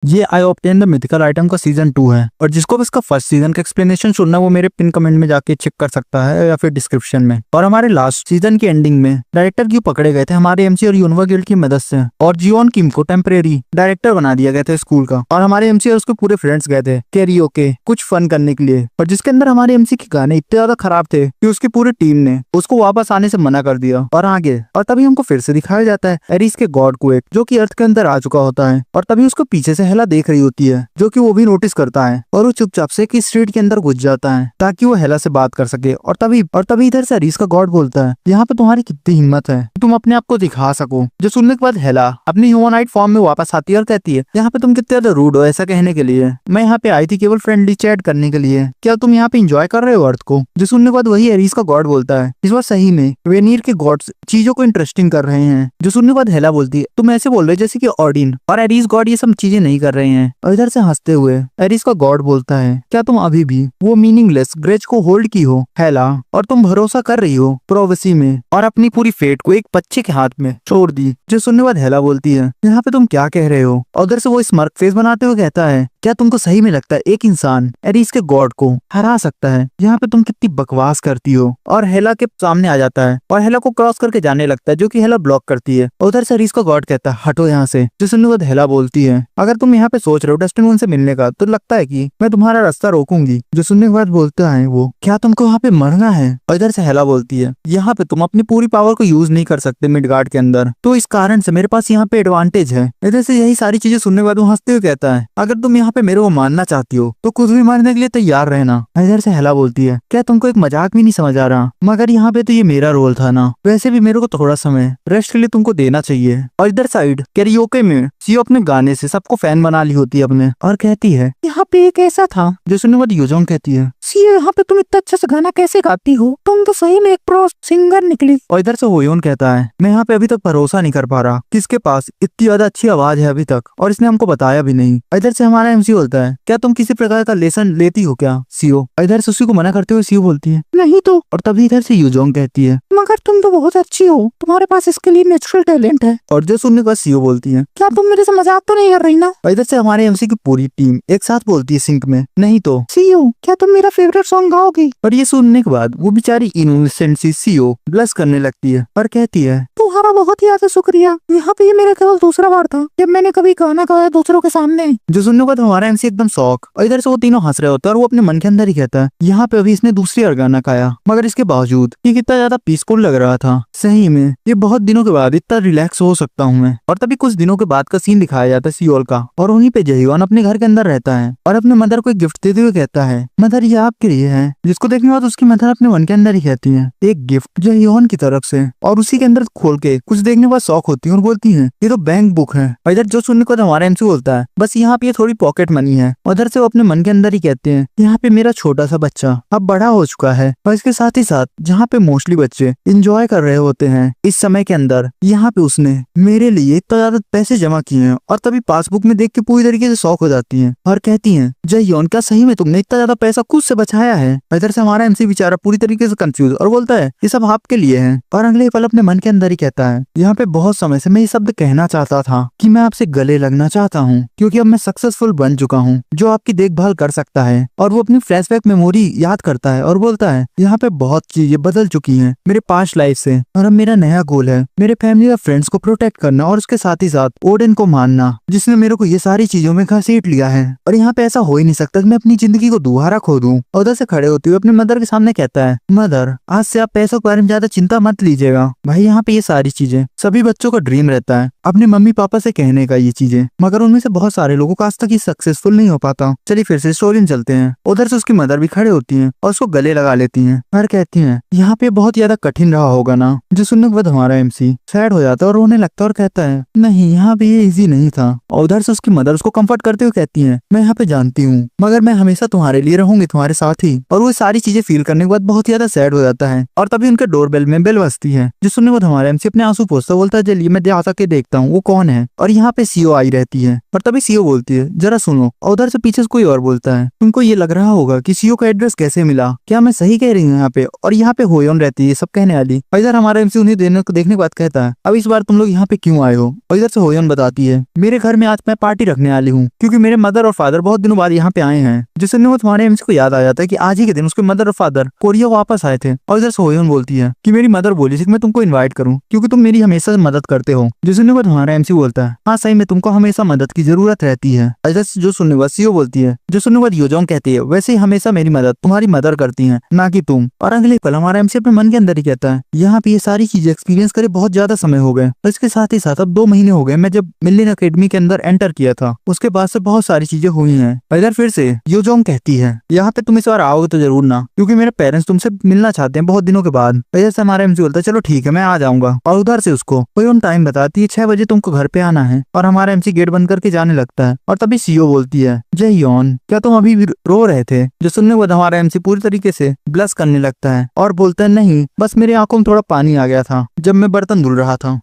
ये आई obtain the mythical item का season 2 है, और जिसको भी इसका फर्स्ट सीजन का एक्सप्लेनेशन सुनना वो मेरे पिन कमेंट में जाके चेक कर सकता है या फिर डिस्क्रिप्शन में। और हमारे लास्ट सीजन की एंडिंग में डायरेक्टर क्यू पकड़े गए थे हमारे एमसी और यूनिवर्स गिल्ड की मदद से, और जियोन किम को टेम्परेरी डायरेक्टर बना दिया गया था स्कूल का। और हमारे एमसी और उसके पूरे फ्रेंड्स गए थे कैरियोके कुछ फन करने के लिए, और जिसके अंदर हमारे एमसी के गाने इतने ज्यादा खराब थे कि उसकी पूरी टीम ने उसको वापस आने से मना कर दिया और आगे। और तभी हमको फिर से दिखाया जाता है एरिस के गॉड को एक जो कि अर्थ के अंदर आ चुका होता है, और तभी उसको पीछे से हेला देख रही होती है जो कि वो भी नोटिस करता है, और वो चुपचाप से एक स्ट्रीट के अंदर घुस जाता है ताकि वो हेला से बात कर सके। और तभी इधर से एरिस का गॉड बोलता है, यहाँ पे तुम्हारी कितनी हिम्मत है, तुम अपने आप को दिखा सको। जो सुनने के बाद हेला अपनी ह्यूमनाइट फॉर्म में वापस आती है और कहती है, यहाँ पे तुम कितने ज्यादा रूड हो ऐसा कहने के लिए, मैं यहाँ पे आई थी केवल फ्रेंडली चैट करने के लिए, क्या तुम यहाँ पे एंजॉय कर रहे हो अर्थ को। जो सुनने के बाद वही एरिस का गॉड बोलता है, इस बार सही में वेनियर के गॉड्स चीजों को इंटरेस्टिंग कर रहे हैं। जो सुनने के बाद हेला बोलती है, तुम ऐसे बोल रहे जैसे कि ऑडिन और एरिस गॉड ये सब चीजें नहीं कर रहे हैं। और इधर से हंसते हुए एरिस का गॉड बोलता है, क्या तुम अभी भी वो मीनिंगलेस ग्रेज को होल्ड की हो हेला, और तुम भरोसा कर रही हो प्रोवेसी में, और अपनी पूरी फेट को एक बच्चे के हाथ में छोड़ दी। जो सुनने के बाद हेला बोलती है, यहाँ पे तुम क्या कह रहे हो। और उधर से वो स्मर्क फेस बनाते हुए कहता है, क्या तुमको सही में लगता है एक इंसान एरिस के गॉड को हरा सकता है, यहाँ पे तुम कितनी बकवास करती हो। और हेला के सामने आ जाता है और हेला को क्रॉस करके जाने लगता है जो कि हेला ब्लॉक करती है। उधर से एरिस का गॉड कहता है, हटो यहाँ से। जो सुनने के बाद हेला बोलती है, अगर तुम यहाँ पे सोच रहे हो डस्टिन मून से मिलने का तो लगता है कि मैं तुम्हारा रास्ता रोकूंगी। जो सुनने के बाद बोलता है वो, क्या तुमको वहाँ पे मरना है। और इधर से हेला बोलती है, यहाँ पे तुम अपनी पूरी पावर को यूज नहीं कर सकते मिडगार्ड के अंदर, तो इस कारण से मेरे पास यहाँ पे एडवांटेज है। इधर से यही सारी चीजें सुनने के बाद वो हंसते हुए कहता है, अगर तुम यहाँ पे मेरे को मानना चाहती हो तो कुछ भी मारने के लिए तैयार रहना। इधर से हेला बोलती है, क्या तुमको एक मजाक भी नहीं समझ आ रहा, मगर यहाँ पे तो ये मेरा रोल था ना, वैसे भी मेरे को थोड़ा समय रेस्ट के लिए तुमको देना चाहिए। और इधर साइड कैरियोके में सीओ अपने गाने से सबको फैन बना ली होती है अपने, और कहती है, यहाँ पे एक ऐसा था। जो सुनने के बाद योजोंग कहती है, सीओ यहाँ पे तुम इतना अच्छा से गाना कैसे गाती हो, तुम तो सही में एक प्रो सिंगर निकली। और इधर से होयोन कहता है, मैं यहाँ पे अभी तक भरोसा नहीं कर पा रहा किसके पास इतनी ज्यादा अच्छी आवाज है अभी तक, और इसने हमको बताया भी नहीं। इधर से हमारा एमसी बोलता है, क्या तुम किसी प्रकार का लेसन लेती हो क्या सीओ। इधर से उसी को मना करते हुए सीओ बोलती है, नहीं तो। और तभी इधर से यूजोंग कहती है, मगर तुम तो बहुत अच्छी हो, तुम्हारे पास इसके लिए नेचुरल टैलेंट है। और जो सुनने के बाद सीओ बोलती है, क्या तुम मेरे से मजाक तो नहीं कर रही ना। इधर से हमारे एमसी की पूरी टीम एक साथ बोलती है सिंक में, नहीं तो। सीओ, क्या तुम मेरा फेवरेट सॉन्ग गाओगी। और ये सुनने के बाद वो बेचारी इनोसेंट सी सीओ ब्लश करने लगती है और कहती है, तुम्हारा बहुत ही ज्यादा शुक्रिया, यहाँ पे ये मेरा केवल दूसरा बार था जब मैंने कभी गाना गाया दूसरों के सामने। जो सुनने के बाद हमारा एमसी एकदम शॉक। और इधर से वो तीनों हंस रहे होते हैं और वो अपने मन के अंदर ही कहता है, यहाँ पे अभी इसने दूसरी बार गाना गाया, मगर इसके बावजूद ये कितना ज्यादा पीसफुल लग रहा था। सही में ये बहुत दिनों के बाद इतना रिलैक्स हो सकता हूँ मैं। और तभी कुछ दिनों के बाद का सीन दिखाया जाता है सियोल का, और वहीं पे जहीवान अपने घर के अंदर रहता है और अपने मदर को एक गिफ्ट देते हुए कहता है, मदर ये आपके लिए है। जिसको देखने के बाद उसकी मदर अपने मन के अंदर ही कहती है, एक गिफ्ट जहीवान की तरफ से। और उसी के अंदर खोल के कुछ देखने के बाद शौक होती है और बोलती है, ये तो बैंक बुक है। और इधर जो सुनने को हमारा एमसी बोलता है, बस यहाँ पे ये थोड़ी पॉकेट मनी है। उधर से वो अपने मन के अंदर ही कहते हैं, यहाँ पे मेरा छोटा सा बच्चा अब बड़ा हो चुका है, और इसके साथ ही साथ जहाँ पे मोस्टली बच्चे इंजॉय कर रहे होते हैं इस समय के अंदर, यहाँ पे उसने मेरे लिए इतना ज्यादा पैसे जमा किए हैं। और तभी पासबुक में देख के पूरी तरीके से शौक हो जाती है और कहती है, जययोन क्या सही में तुमने इतना ज्यादा पैसा खुद से बचाया है। इधर से हमारा एमसी बेचारा पूरी तरीके से कंफ्यूज और बोलता है, ये सब आपके लिए है। और अगले पल अपने मन के अंदर ही कहता है, यहाँ पे बहुत समय से मैं ये शब्द कहना चाहता था कि मैं आपसे गले लगना चाहता हूँ, क्योंकि अब मैं सक्सेसफुल बन चुका हूँ जो आपकी देखभाल कर सकता है। और वो अपनी फ्लैशबैक मेमोरी याद करता है और बोलता है, यहाँ पे बहुत चीजें बदल चुकी हैं मेरे पास्ट लाइफ से, और अब मेरा नया गोल है मेरे फैमिली और फ्रेंड्स को प्रोटेक्ट करना, और उसके साथ ही साथ ओडेन को मानना जिसने मेरे को ये सारी चीजों में घसीट लिया है। और यहाँ पे ऐसा हो ही नहीं सकता कि मैं अपनी जिंदगी को दोबारा खो दूं। और उधर से खड़े होते हुए अपने मदर के सामने कहता है, मदर आज से आप पैसों के बारे में ज्यादा चिंता मत लीजिएगा। भाई यहाँ पे ये सारी चीजें सभी बच्चों का ड्रीम रहता है अपने मम्मी पापा से कहने का ये चीजें, मगर उनमें से बहुत सारे लोगों को आज तक ये सक्सेसफुल नहीं हो पाता। चलिए फिर से स्टोरी में चलते हैं। उधर से उसकी मदर भी खड़े होती हैं और उसको गले लगा लेती हैं और कहती हैं, यहाँ पे बहुत ज्यादा कठिन रहा होगा ना। जो सुनने के बाद हमारा एमसी सैड हो जाता है और रोने लगता है और कहता है, नहीं यहाँ पे ये इजी नहीं था। और उधर से उसकी मदर उसको कंफर्ट करते हुए कहती है, मैं यहाँ पे जानती हूँ, मगर मैं हमेशा तुम्हारे लिए रहूंगी, तुम्हारे साथ ही। और वो सारी चीजें फील करने के बाद बहुत ज्यादा सैड हो जाता है। और तभी उनके डोरबेल में बेल बजती है। जो सुनने के बाद हमारा एमसी अपने आंसू पोंछता बोलता है, चलिए मैं जा के देखता हूँ वो कौन है। और यहाँ पे सीओ आई रहती है और तभी सीओ बोलती है, जरा सुनो। और उधर से पीछे से कोई और बोलता है, तुमको ये लग रहा होगा कि सीओ का एड्रेस कैसे मिला, क्या मैं सही कह रही हूँ यहाँ पे। और यहाँ पे होयोन रहती है सब कहने वाली। और इधर हमारा एमसी उन्हें देखने के बाद कहता है, अब इस बार तुम लोग यहाँ पे क्यों आए हो। और इधर से होयोन बताती है, मेरे घर में आज मैं पार्टी रखने वाली हूँ, क्योंकि मेरे मदर और फादर बहुत दिनों बाद यहाँ पे आए हैं। जिस सुनने को तुम्हारे एमसी को याद आ जाता है कि आज ही के दिन उसके मदर और फादर कोरिया वापस आए थे। और इधर सोहयोन बोलती है कि मेरी मदर बोली थी कि मैं तुमको इन्वाइट करूँ क्योंकि तुम मेरी हमेशा मदद करते हो। जो सुनने को तुम्हारा एमसी बोलता है हाँ सही में तुमको हमेशा मदद की जरूरत रहती है। इधर से जो सुनने वाली सीओ बोलती है जो सुनने वाली योजोंग कहती है वैसे ही हमेशा मेरी मदद तुम्हारी मदर करती है ना कि तुम। और अगले पल हमारा एमसी अपने मन के अंदर ही कहता है यहाँ पे ये सारी चीजें एक्सपीरियंस करे बहुत ज्यादा समय हो गए। और इसके साथ ही साथ अब 2 महीने हो गए मैं जब मिलियन अकेडमी के अंदर एंटर किया था, उसके बाद से बहुत सारी चीजें हुई हैं। इधर फिर से योजोंग कहती है यहाँ पे तुम इस बार आओगे तो जरूर ना, क्योंकि मेरे पेरेंट्स तुमसे मिलना चाहते हैं बहुत दिनों के बाद। इधर से हमारा एमसी बोलता है चलो ठीक है मैं आ जाऊंगा। और उधर से उसको कोई उन टाइम बताती है 6 बजे तुमको घर पे आना है। और हमारा एमसी गेट बंद करके जाने लगता है। और तभी सीओ बोलती है जय योन क्या तुम अभी भी रो रहे थे? जो सुनने के बाद हमारा एमसी पूरी तरीके से ब्लश करने लगता है और बोलता है नहीं बस मेरी आंखों में थोड़ा पानी आ गया था जब मैं बर्तन धुल रहा था।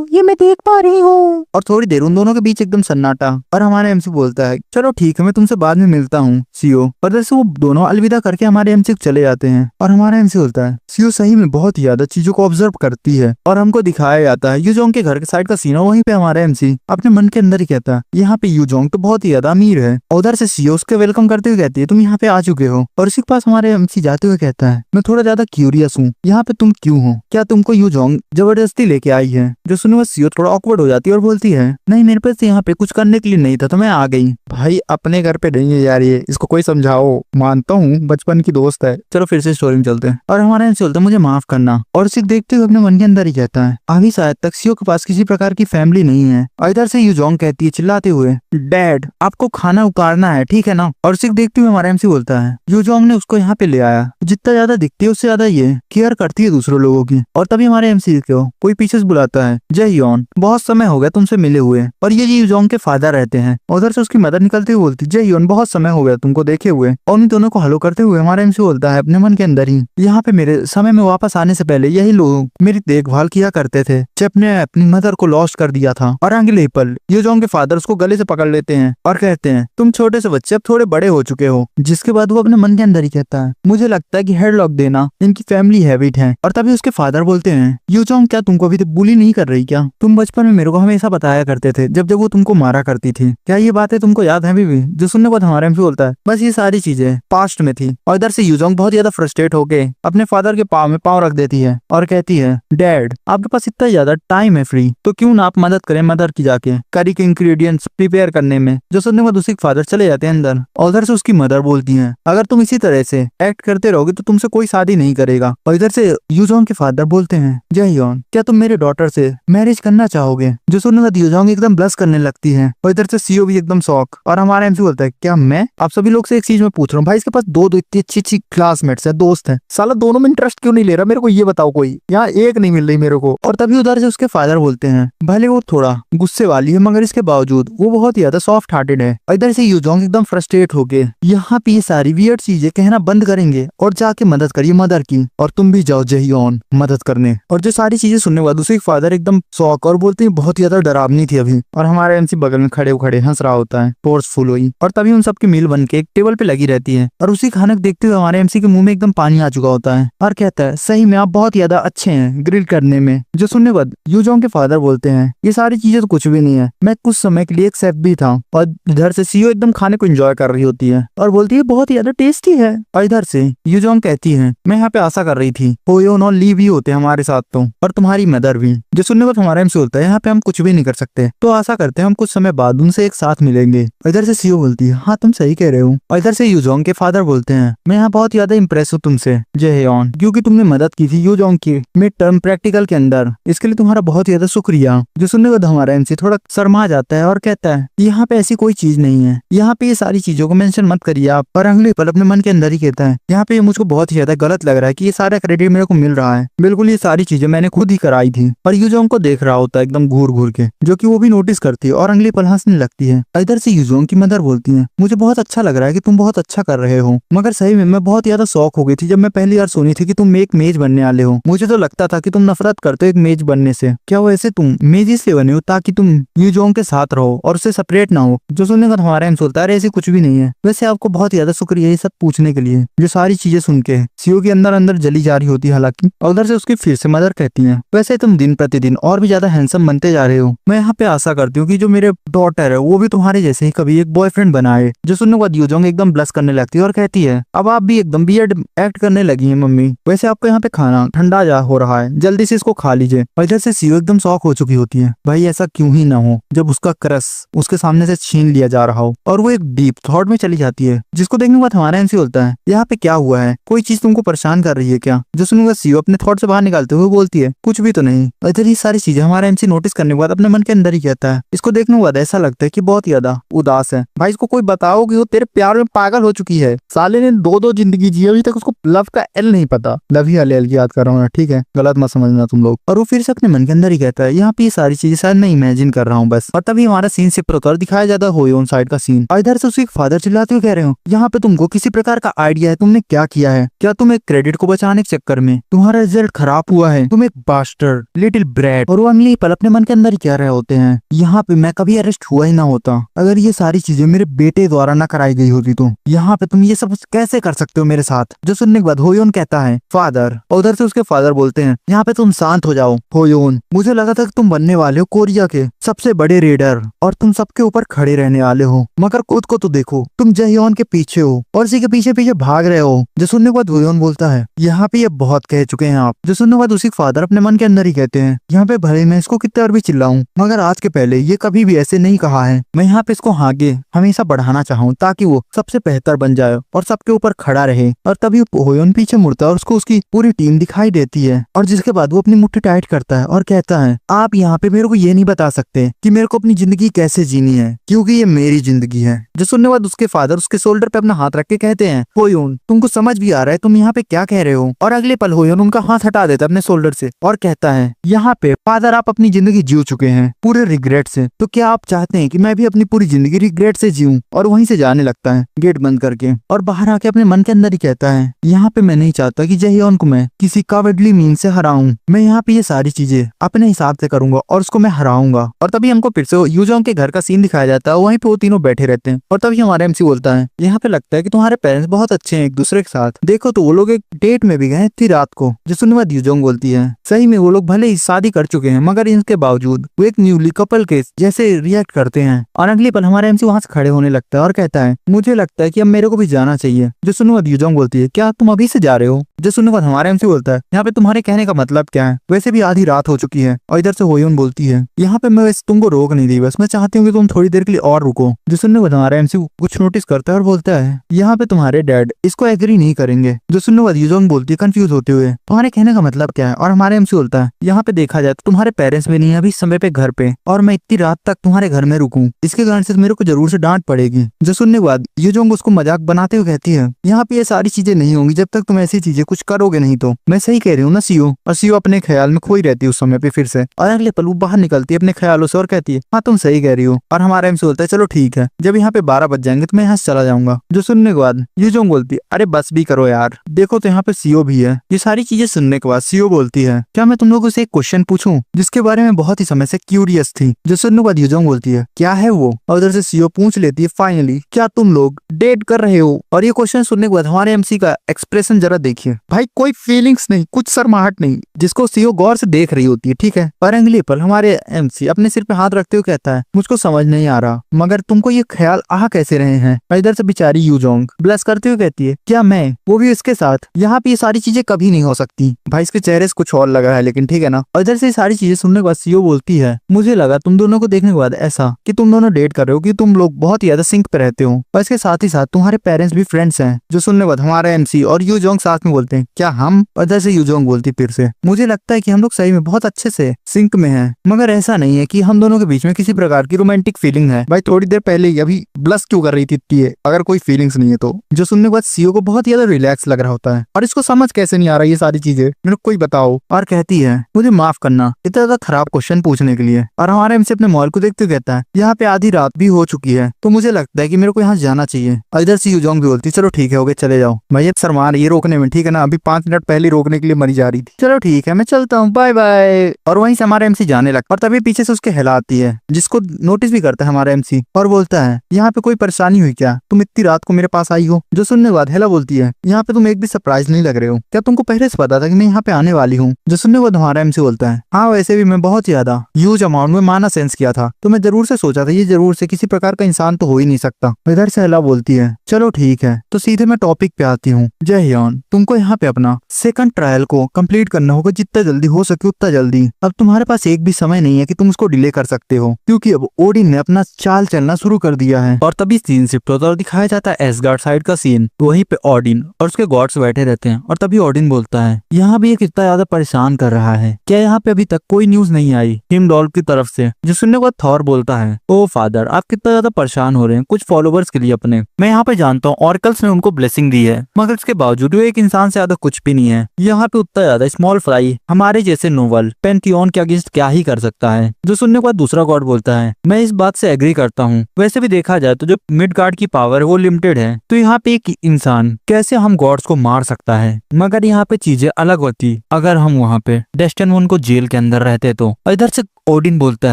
ये मैं देख पा रही हूँ। और थोड़ी देर उन दोनों के बीच एकदम सन्नाटा। और हमारे एमसी बोलता है चलो ठीक है मैं तुमसे बाद में मिलता हूँ सीओ। और जैसे वो दोनों अलविदा करके हमारे एमसी को चले जाते हैं। और हमारा एमसी बोलता है सीओ सही में बहुत ज्यादा चीजों को ऑब्जर्व करती है। और हमको दिखाया जाता है यूजोंग के घर के साइड का सीन है। वहीं पे हमारा एमसी अपने मन के अंदर ही कहता है यहाँ पे यूजोंग तो बहुत ही ज्यादा अमीर है। उधर से सीओ उसके वेलकम करते हुए कहती है तुम यहाँ पे आ चुके हो। और उसी के पास हमारे एमसी जाते हुए कहता है मैं थोड़ा ज्यादा क्यूरियस हूँ यहाँ पे तुम क्यों हो? क्या तुमको यूजोंग जबरदस्ती लेके आई है? जो सुनने सीओ थोड़ा ऑकवर्ड हो जाती है और बोलती है नहीं मेरे पास यहाँ पे कुछ करने के लिए नहीं था तो मैं आ गई। भाई अपने घर पे नहीं है यार ये, इसको कोई समझाओ। मानता हूँ बचपन की दोस्त है। चलो फिर से स्टोरी में चलते हैं। और हमारे एमसी बोलता है मुझे माफ करना। और उसे देखते हुए अपने मन के अंदर ही कहता है अभी शायद तक सीओ के पास किसी प्रकार की फैमिली नहीं है। और इधर से यूजोंग कहती है चिल्लाते हुए डैड आपको खाना उतारना है ठीक है ना? और उसे देखते हुए हमारा एमसी बोलता है यूजोंग ने उसको यहाँ पे ले आया। जितना ज्यादा दिखती है उससे ज्यादा ये केयर करती है दूसरों लोगों की। और तभी हमारे एमसी को कोई पीछे से बुलाता है जय योन बहुत समय हो गया तुमसे मिले हुए। और ये यूजोंग के फादर रहते हैं। उधर से उसकी मदर निकलते हुए बोलती जय योन बहुत समय हो गया तुमको देखे हुए। और उन दोनों को हेलो करते हुए हमारा एमसी बोलता है अपने मन के अंदर ही यहाँ पे मेरे समय में वापस आने से पहले यही लोग मेरी देखभाल किया करते थे जब ने अपनी मदर को लॉस्ट कर दिया था। और अगले पल यूजोंग के फादर उसको गले से पकड़ लेते हैं और कहते हैं तुम छोटे से बच्चे अब थोड़े बड़े हो चुके हो। जिसके बाद वो अपने मन के अंदर ही कहता है मुझे लगता है कि हेडलॉक देना इनकी फैमिली हैबिट है। और तभी उसके फादर बोलते हैं यूजोंग क्या तुमको अभी तक बुली नहीं कर रही क्या? तुम बचपन में मेरे को हमेशा बताया करते थे जब जब वो तुमको मारा करती थी। क्या ये बातें तुमको याद है अभी भी? जो सुनने बाद हमारे एमसी बोलता है बस ये सारी चीजें पास्ट में थी। और इधर से यूजोंग बहुत ज्यादा फ्रस्ट्रेट होके अपने फादर के पाँव में पाँव रख देती है और कहती है डैड आपके पास इतना ज्यादा टाइम है फ्री तो क्यों ना आप मदद करें मदर की जाके करी के इंग्रेडिएंट्स प्रिपेयर करने में। जो सुनने बाद उसी फादर चले जाते हैं अंदर। और उधर से उसकी मदर बोलती है अगर तुम इसी तरह से एक्ट करते रहोगे तो तुमसे कोई शादी नहीं करेगा। और इधर से यूजोंग के फादर बोलते हैं जय योन क्या तुम मेरे डॉटर से मैरिज करना चाहोगे? जो सुनने बाद यूजोंग एकदम ब्लश करने लगती है। और इधर से सीओ भी एकदम शॉक। और हमारा एमसी बोलता है क्या मैं आप सभी लोग से एक चीज में पूछ रहा हूँ भाई इसके पास दो इतनी अच्छी अच्छी क्लासमेट्स है दोस्त है साला दोनों में इंटरेस्ट क्यों नहीं ले रहा मेरे को ये बताओ कोई यहाँ एक नहीं मिल रही मेरे को। और तभी उधर से उसके फादर बोलते हैं भले वो थोड़ा गुस्से वाली है मगर इसके बावजूद वो बहुत ही ज्यादा सॉफ्ट हार्टेड है। और इधर से यूजोंग एकदम फ्रस्ट्रेट होके यहाँ पे ये सारी वियर्ड चीजें कहना बंद करेंगे और जाके मदद करिए मदर की। और तुम भी जाओ जय योन मदद करने। और जो सारी चीजें सुनने के बाद उसके फादर एकदम शॉक और बोलते हैं बहुत ज्यादा डरावनी थी अभी। और हमारे एमसी बगल में खड़े खड़े हंस रहा होता है फोर्सफुल हुई। और तभी उन सबकी मील बन के एक टेबल पे लगी रहती है। और उसी खाना को देखते हुए हमारे एमसी के मुंह में एकदम पानी आ चुका होता है और कहता है सही में आप बहुत ज्यादा अच्छे हैं ग्रिल करने में। जो सुनने बाद यूजोंग के फादर बोलते हैं ये सारी चीजें तो कुछ भी नहीं है मैं कुछ समय के लिए एक शेफ भी था। और इधर से सीओ एकदम खाने को एंजॉय कर रही होती है और बोलती है बहुत ज्यादा टेस्टी है। और इधर से यूजोंग कहती है मैं यहाँ पे आशा कर रही थी होयोन और ली भी होते हमारे साथ तो और तुम्हारी मदर भी। जो सुनने बाद हमारा एमसी बोलता है यहाँ पे हम कुछ भी नहीं कर सकते तो आशा करते हैं हम कुछ समय बाद उनसे एक साथ मिलेंगे। इधर से सीओ बोलती है हाँ तुम सही कह रहे हो। और इधर से यूजोंग के फादर बोलते हैं मैं यहाँ बहुत ज्यादा इम्प्रेस हूँ तुमसे जय योन क्योंकि तुमने मदद की थी यूजोंग की मिड टर्म प्रैक्टिकल के अंदर इसके लिए तुम्हारा बहुत ज्यादा शुक्रिया। जो सुनने बाद हमारा एमसी थोड़ा शर्मा जाता है और कहता है यहाँ पे ऐसी कोई चीज नहीं है यहाँ पे ये सारी चीजों को मेंशन मत करिए आप। और अगले पल अपने मन के अंदर ही कहता है यहाँ पे मुझको बहुत ही ज्यादा गलत लग रहा है कि ये सारा क्रेडिट मेरे को मिल रहा है बिल्कुल ये सारी चीजें मैंने खुद ही कराई थी। और यूजोंग को देख रहा होता है एकदम घूर घूर के जो कि वो भी नोटिस करती है और अगले पल हंसने लगती है। इधर से यूजोंग की मदर बोलती है मुझे बहुत अच्छा लग रहा है कि तुम बहुत अच्छा कर रहे हो मगर सही में मैं बहुत ज्यादा शौक हो गई थी जब मैं पहली बार सुनी थी कि तुम एक मेज बनने वाले हो। मुझे तो लगता था कि तुम नफरत करते हो एक मेज बनने से। क्या वैसे तुम मेज इसलिए बने हो ताकि तुम यूजोंग के साथ रहो और उससे सेपरेट ना हो? जो सुनने का हमारा एम सोचता है ऐसे कुछ भी नहीं है। वैसे आपको बहुत ज्यादा शुक्रिया ये सब पूछने के लिए। जो सारी चीजें सुन के सीओ के अंदर अंदर जली जा रही होती है हालांकि। और उधर से उसकी फिर से मदर कहती है वैसे तुम दिन प्रतिदिन और भी ज्यादा हैंडसम बनते जा रहे हो। मैं यहाँ पे आशा करती हूँ कि जो मेरे डॉटर है, वो भी तुम्हारे जैसे ही कभी एक बॉयफ्रेंड बनाए। जो सुनने के बाद यूजोंग एकदम ब्लश करने लगती है और कहती है अब आप भी एकदम वियर्ड एक्ट करने लगी हैं मम्मी। वैसे आपको यहाँ पे खाना ठंडा जा हो रहा है, जल्दी से इसको खा लीजिए। और इधर से सीओ एकदम शॉक हो चुकी होती है, भाई ऐसा क्यों ही ना हो जब उसका क्रश उसके सामने से छीन लिया जा रहा हो। और वो एक डीप थॉट में चली जाती है, जिसको देखने के बाद हमारा एमसी बोलता है यहाँ पे क्या हुआ है, कोई चीज तुमको परेशान कर रही है क्या। जो सुनूंगा सीओ अपने थॉट से बाहर निकालते हुए बोलती है कुछ भी तो नहीं। इधर ये सारी चीजें हमारा एमसी नोटिस करने के बाद अपने मन के अंदर ही कहता है, इसको देखने के बाद ऐसा लगता है कि बहुत ज्यादा उदास है। भाई इसको कोई बताओ कि वो तेरे प्यार में पागल हो चुकी है। साले ने दो जिंदगी जी, अभी तक उसको लव का एल नहीं पता। लव ही एल की याद कर रहा हूँ, ठीक है, गलत मत समझना तुम लोग। और वो फिर से अपने मन के अंदर ही कहता है यहाँ पे ये सारी चीजें शायद मैं इमेजिन कर रहा हूँ बस। और तभी हमारा सीन शिफ्ट होता है, दिखाया जाता है ऑन साइड का सीन। और इधर से उसके फादर चिल्लाते हुए कह रहे हो यहाँ पे तुमको किसी प्रकार का आइडिया है, तुमने क्या किया है, क्या तुम एक क्रेडिट को बचाने के चक्कर में तुम्हारा रिजल्ट खराब हुआ है, तुम एक बास्टर्ड लिटिल ब्रैड। और वो अगले पल अपने मन के अंदर ही कह रहे होते हैं यहाँ पे मैं कभी अरेस्ट हुआ ही ना होता अगर ये सारी चीजें मेरे बेटे द्वारा न कराई गई होती तो। यहाँ पे तुम ये सब कैसे कर सकते हो मेरे साथ। जो सुनने के बाद होयोन कहता है फादर, और उधर से उसके फादर बोलते हैं यहाँ पे तुम शांत हो जाओ होयोन, मुझे लगा था कि तुम बनने वाले हो कोरिया के सबसे बड़े रेडर और तुम सबके ऊपर खड़े रहने वाले हो, मगर खुद को तो देखो तुम जयोन के पीछे हो और इसी के पीछे पीछे भाग रहे हो। जो सुनने के बाद होयोन बोलता है यहाँ पे ये बहुत कह चुके हैं आप। जो सुनने के बाद उसी फादर अपने मन के अंदर ही कहते हैं यहाँ पे भले मैं इसको कितने बार भी चिल्लाऊं मगर आज के पहले ये कभी भी ऐसे नहीं कहा है। मैं यहाँ पे इसको आगे हमेशा बढ़ाना चाहूँ ताकि वो सबसे बेहतर बन जाए और सबके ऊपर खड़ा रहे। और तभी होयोन पीछे मुड़ता है और उसको उसकी पूरी टीम दिखाई देती है। और जिसके बाद वो अपनी मुट्ठी टाइट करता है और कहता है आप यहाँ पे मेरे को ये नहीं बता सकते कि मेरे को अपनी जिंदगी कैसे जीनी है क्योंकि ये मेरी जिंदगी है। जो सुनने बाद उसके फादर उसके शोल्डर पे अपना हाथ रख के कहते हैं होयोन तुमको समझ भी आ रहा है तुम यहाँ पे क्या कह रहे हो। और अगले पल होयोन उनका हाथ हटा देता है अपने शोल्डर से और कहता है यहाँ पे फादर आप अपनी जिंदगी जी चुके हैं पूरे रिग्रेट से, तो क्या आप चाहते हैं कि मैं भी अपनी पूरी जिंदगी रिग्रेट से जीऊं। और वहीं से जाने लगता है गेट बंद करके और बाहर आके अपने मन के अंदर ही कहता है यहाँ पे मैं नहीं चाहता कि जहियोन को मैं किसी कावडली मीन से हराऊं। मैं यहाँ पे ये सारी चीजें अपने हिसाब से करूंगा और उसको मैं हराऊंगा। और तभी हमको फिर से यूजोंग के घर का सीन दिखाया जाता है, वहीं पे वो तीनों बैठे रहते हैं। और तभी हमारा एमसी बोलता है यहाँ पे लगता है कि तुम्हारे पेरेंट्स बहुत अच्छे हैं एक दूसरे के साथ, देखो तो वो लोग एक डेट में भी गए थी रात को। जो सुनने बाद यूजोंग बोलती है सही में वो लोग भले ही शादी कर चुके हैं मगर इनके बावजूद वो एक न्यूली कपल के जैसे रिएक्ट करते हैं। और अगले पल हमारा एमसी वहां से खड़े होने लगता है और कहता है मुझे लगता है कि अब मेरे को भी जाना चाहिए। जो सुनने बाद यूजोंग बोलती है क्या तुम अभी से जा रहे हो। जो सुनने बाद हमारा एमसी बोलता है यहाँ पे तुम्हारे कहने का मतलब क्या है, वैसे भी आधी रात हो चुकी है। और इधर से होयोन बोलती है यहाँ पे मैं वैसे तुमको रोक नहीं दी, बस मैं चाहती हूँ कि तुम थोड़ी देर के लिए और रुको। जो सुनने बाद हमारा एमसी कुछ नोटिस करता है और बोलता है यहाँ पे तुम्हारे डैड इसको एग्री नहीं करेंगे। जो सुनने बाद यूजोंग बोलती है कंफ्यूज होते हुए तुम्हारे कहने का मतलब क्या है। और हमारे एमसी बोलता है यहाँ पे देखा जाए तो तुम्हारे पेरेंट्स भी नहीं है अभी समय पे घर पे और मैं इतनी रात तक तुम्हारे घर में रुकूं इसके कारण से मेरे को जरूर से डांट पड़ेगी। जो सुनने के बाद यूजोंग उसको मजाक बनाते हुए कहती है यहाँ पे ये सारी चीजें नहीं होंगी जब तक तुम ऐसी चीजें कुछ करोगे नहीं तो। मैं सही कह रही हूँ ना सीओ। और सीओ अपने ख्याल में खोई रहती है उस समय पे फिर से। और अगले पल वो बाहर निकलती है अपने ख्यालों से और कहती है हाँ तुम सही कह रही हो। और हमारा एमसी बोलता है चलो ठीक है, जब यहाँ पे 12 बज जाएंगे तो मैं यहाँ से चला जाऊंगा। जो सुनने के बाद यूजोंग बोलती है अरे बस भी करो यार, देखो तो यहाँ पे सीओ भी है। ये सारी चीजें सुनने के बाद सीओ बोलती है क्या मैं तुम लोगों से एक क्वेश्चन पूछूं जिसके बारे में बहुत ही समय से क्यूरियस थी। जो सुनने के बाद यूजोंग बोलती है क्या है वो। और उधर से सीओ पूछ लेती है फाइनली क्या तुम लोग डेट कर रहे हो। और ये क्वेश्चन सुनने के बाद हमारे एमसी का एक्सप्रेशन जरा देखिए भाई, कोई फीलिंग्स नहीं, कुछ शर्माहट नहीं, जिसको सीओ गौर से देख रही होती है, ठीक है। पर अगले पल हमारे एमसी अपने सिर पे हाथ रखते हुए कहता है मुझको समझ नहीं आ रहा मगर तुमको ये ख्याल आ कैसे रहे हैं। इधर से बेचारी यूजोंग ब्लश करते हुए कहती है क्या मैं वो भी इसके साथ, यहाँ पे ये सारी चीजें कभी नहीं हो सकती। भाई इसके चेहरे से कुछ और लगा है लेकिन ठीक है ना। और इधर से सारी चीजें सुनने के बाद सीओ बोलती है मुझे लगा तुम दोनों को देखने के बाद ऐसा कि तुम दोनों डेट कर रहे हो कि तुम लोग बहुत ज्यादा सिंक पे रहते हो और इसके साथ ही साथ तुम्हारे पेरेंट्स भी फ्रेंड्स हैं। जो सुनने के बाद हमारा एमसी और यूजोंग साथ में बोलते हैं क्या हम। और इधर से यूजोंग बोलती फिर से मुझे लगता है कि हम लोग सही में बहुत अच्छे से सिंक में हैं मगर ऐसा नहीं है कि हम दोनों के बीच में किसी प्रकार की रोमांटिक फीलिंग है। भाई थोड़ी देर पहले अभी ब्लश क्यों कर रही थी अगर कोई फीलिंग्स नहीं है तो। जो सुनने के बाद सीओ को बहुत ज्यादा रिलैक्स लग रहा होता है और इसको समझ कैसे नहीं आ रहा ये सारी चीजें, मेरे को कोई बताओ। और कहती है मुझे माफ करना इतना ज्यादा खराब क्वेश्चन पूछने के लिए। और हमारे एमसी अपने मॉल को देखते कहता है यहाँ पे आधी रात भी हो चुकी है तो मुझे लगता है कि मेरे को यहाँ जाना चाहिए। और इधर से यूजोंग भी बोलती चलो ठीक है हो गया चले जाओ। भैया शर्मा ये रोकने में, ठीक है ना, अभी 5 मिनट पहले रोकने के लिए मरी जा रही थी। चलो ठीक है मैं चलता हूँ बाय बाय। और वहीं से हमारा एमसी जाने लगता और तभी पीछे से उसके हिलाती है जिसको नोटिस भी करता है हमारा एमसी और बोलता है यहाँ पे कोई परेशानी हुई क्या, तुम इतनी रात को मेरे पास आई हो। जो सुनने के बाद हेला बोलती है यहाँ पे तुम एक भी सरप्राइज नहीं लग रहे हो, क्या तुमको पहले से पता था कि मैं यहाँ पे आने वाली हूँ। जो सुनने के बाद हमारा एमसी बोलता है हाँ वैसे भी मैं बहुत ज्यादा ह्यूज अमाउंट में माना सेंस किया था तो मैं जरूर से सोचा था ये जरूर से किसी प्रकार का इंसान तो हो ही नहीं सकता। इधर से हेला बोलती है चलो ठीक है, तो सीधे मैं टॉपिक पे आती हूँ। जयहियोन, तुमको यहाँ पे अपना सेकंड ट्रायल को कंप्लीट करना होगा जितना जल्दी हो सके उतना जल्दी। अब तुम्हारे पास एक भी समय नहीं है कि तुम उसको डिले कर सकते हो, क्योंकि अब ओडिन ने अपना चाल चलना शुरू कर दिया है। और तभी सीन शिफ्ट होता है और दिखाया जाता है एसगार्ड साइड का सीन। वहीं पे ओडिन और उसके गॉड्स बैठे रहते हैं और तभी ओडिन बोलता है यहाँ भी ये कितना ज्यादा परेशान कर रहा है, क्या यहाँ पे अभी तक कोई न्यूज नहीं आई हिमडॉल की तरफ से। जो सुनने के बाद थॉर बोलता है ओ फादर, आप कितना ज्यादा परेशान हो रहे हैं कुछ फॉलोवर्स के लिए अपने। मैं यहाँ पे जानता हूँ ऑर्कल्स ने उनको ब्लेसिंग दी है, मगर इसके बावजूद वो एक इंसान से ज्यादा कुछ भी नहीं है। यहाँ पे उतना ज्यादा स्मॉल फ्राई हमारे जैसे नोवल पेंथियोन के अगेंस्ट क्या ही कर सकता है। जो सुनने के बाद दूसरा गॉड बोलता है मैं इस बात से एग्री करता हूँ, वैसे भी देखा जाए तो जो मिडगार्ड की पावर है वो लिमिटेड है, तो यहाँ पे एक इंसान कैसे हम गॉड्स को मार सकता है। मगर यहाँ पे चीजें अलग होती अगर हम वहाँ पे डेस्टिन को जेल के अंदर रहते तो। इधर से ओडिन बोलता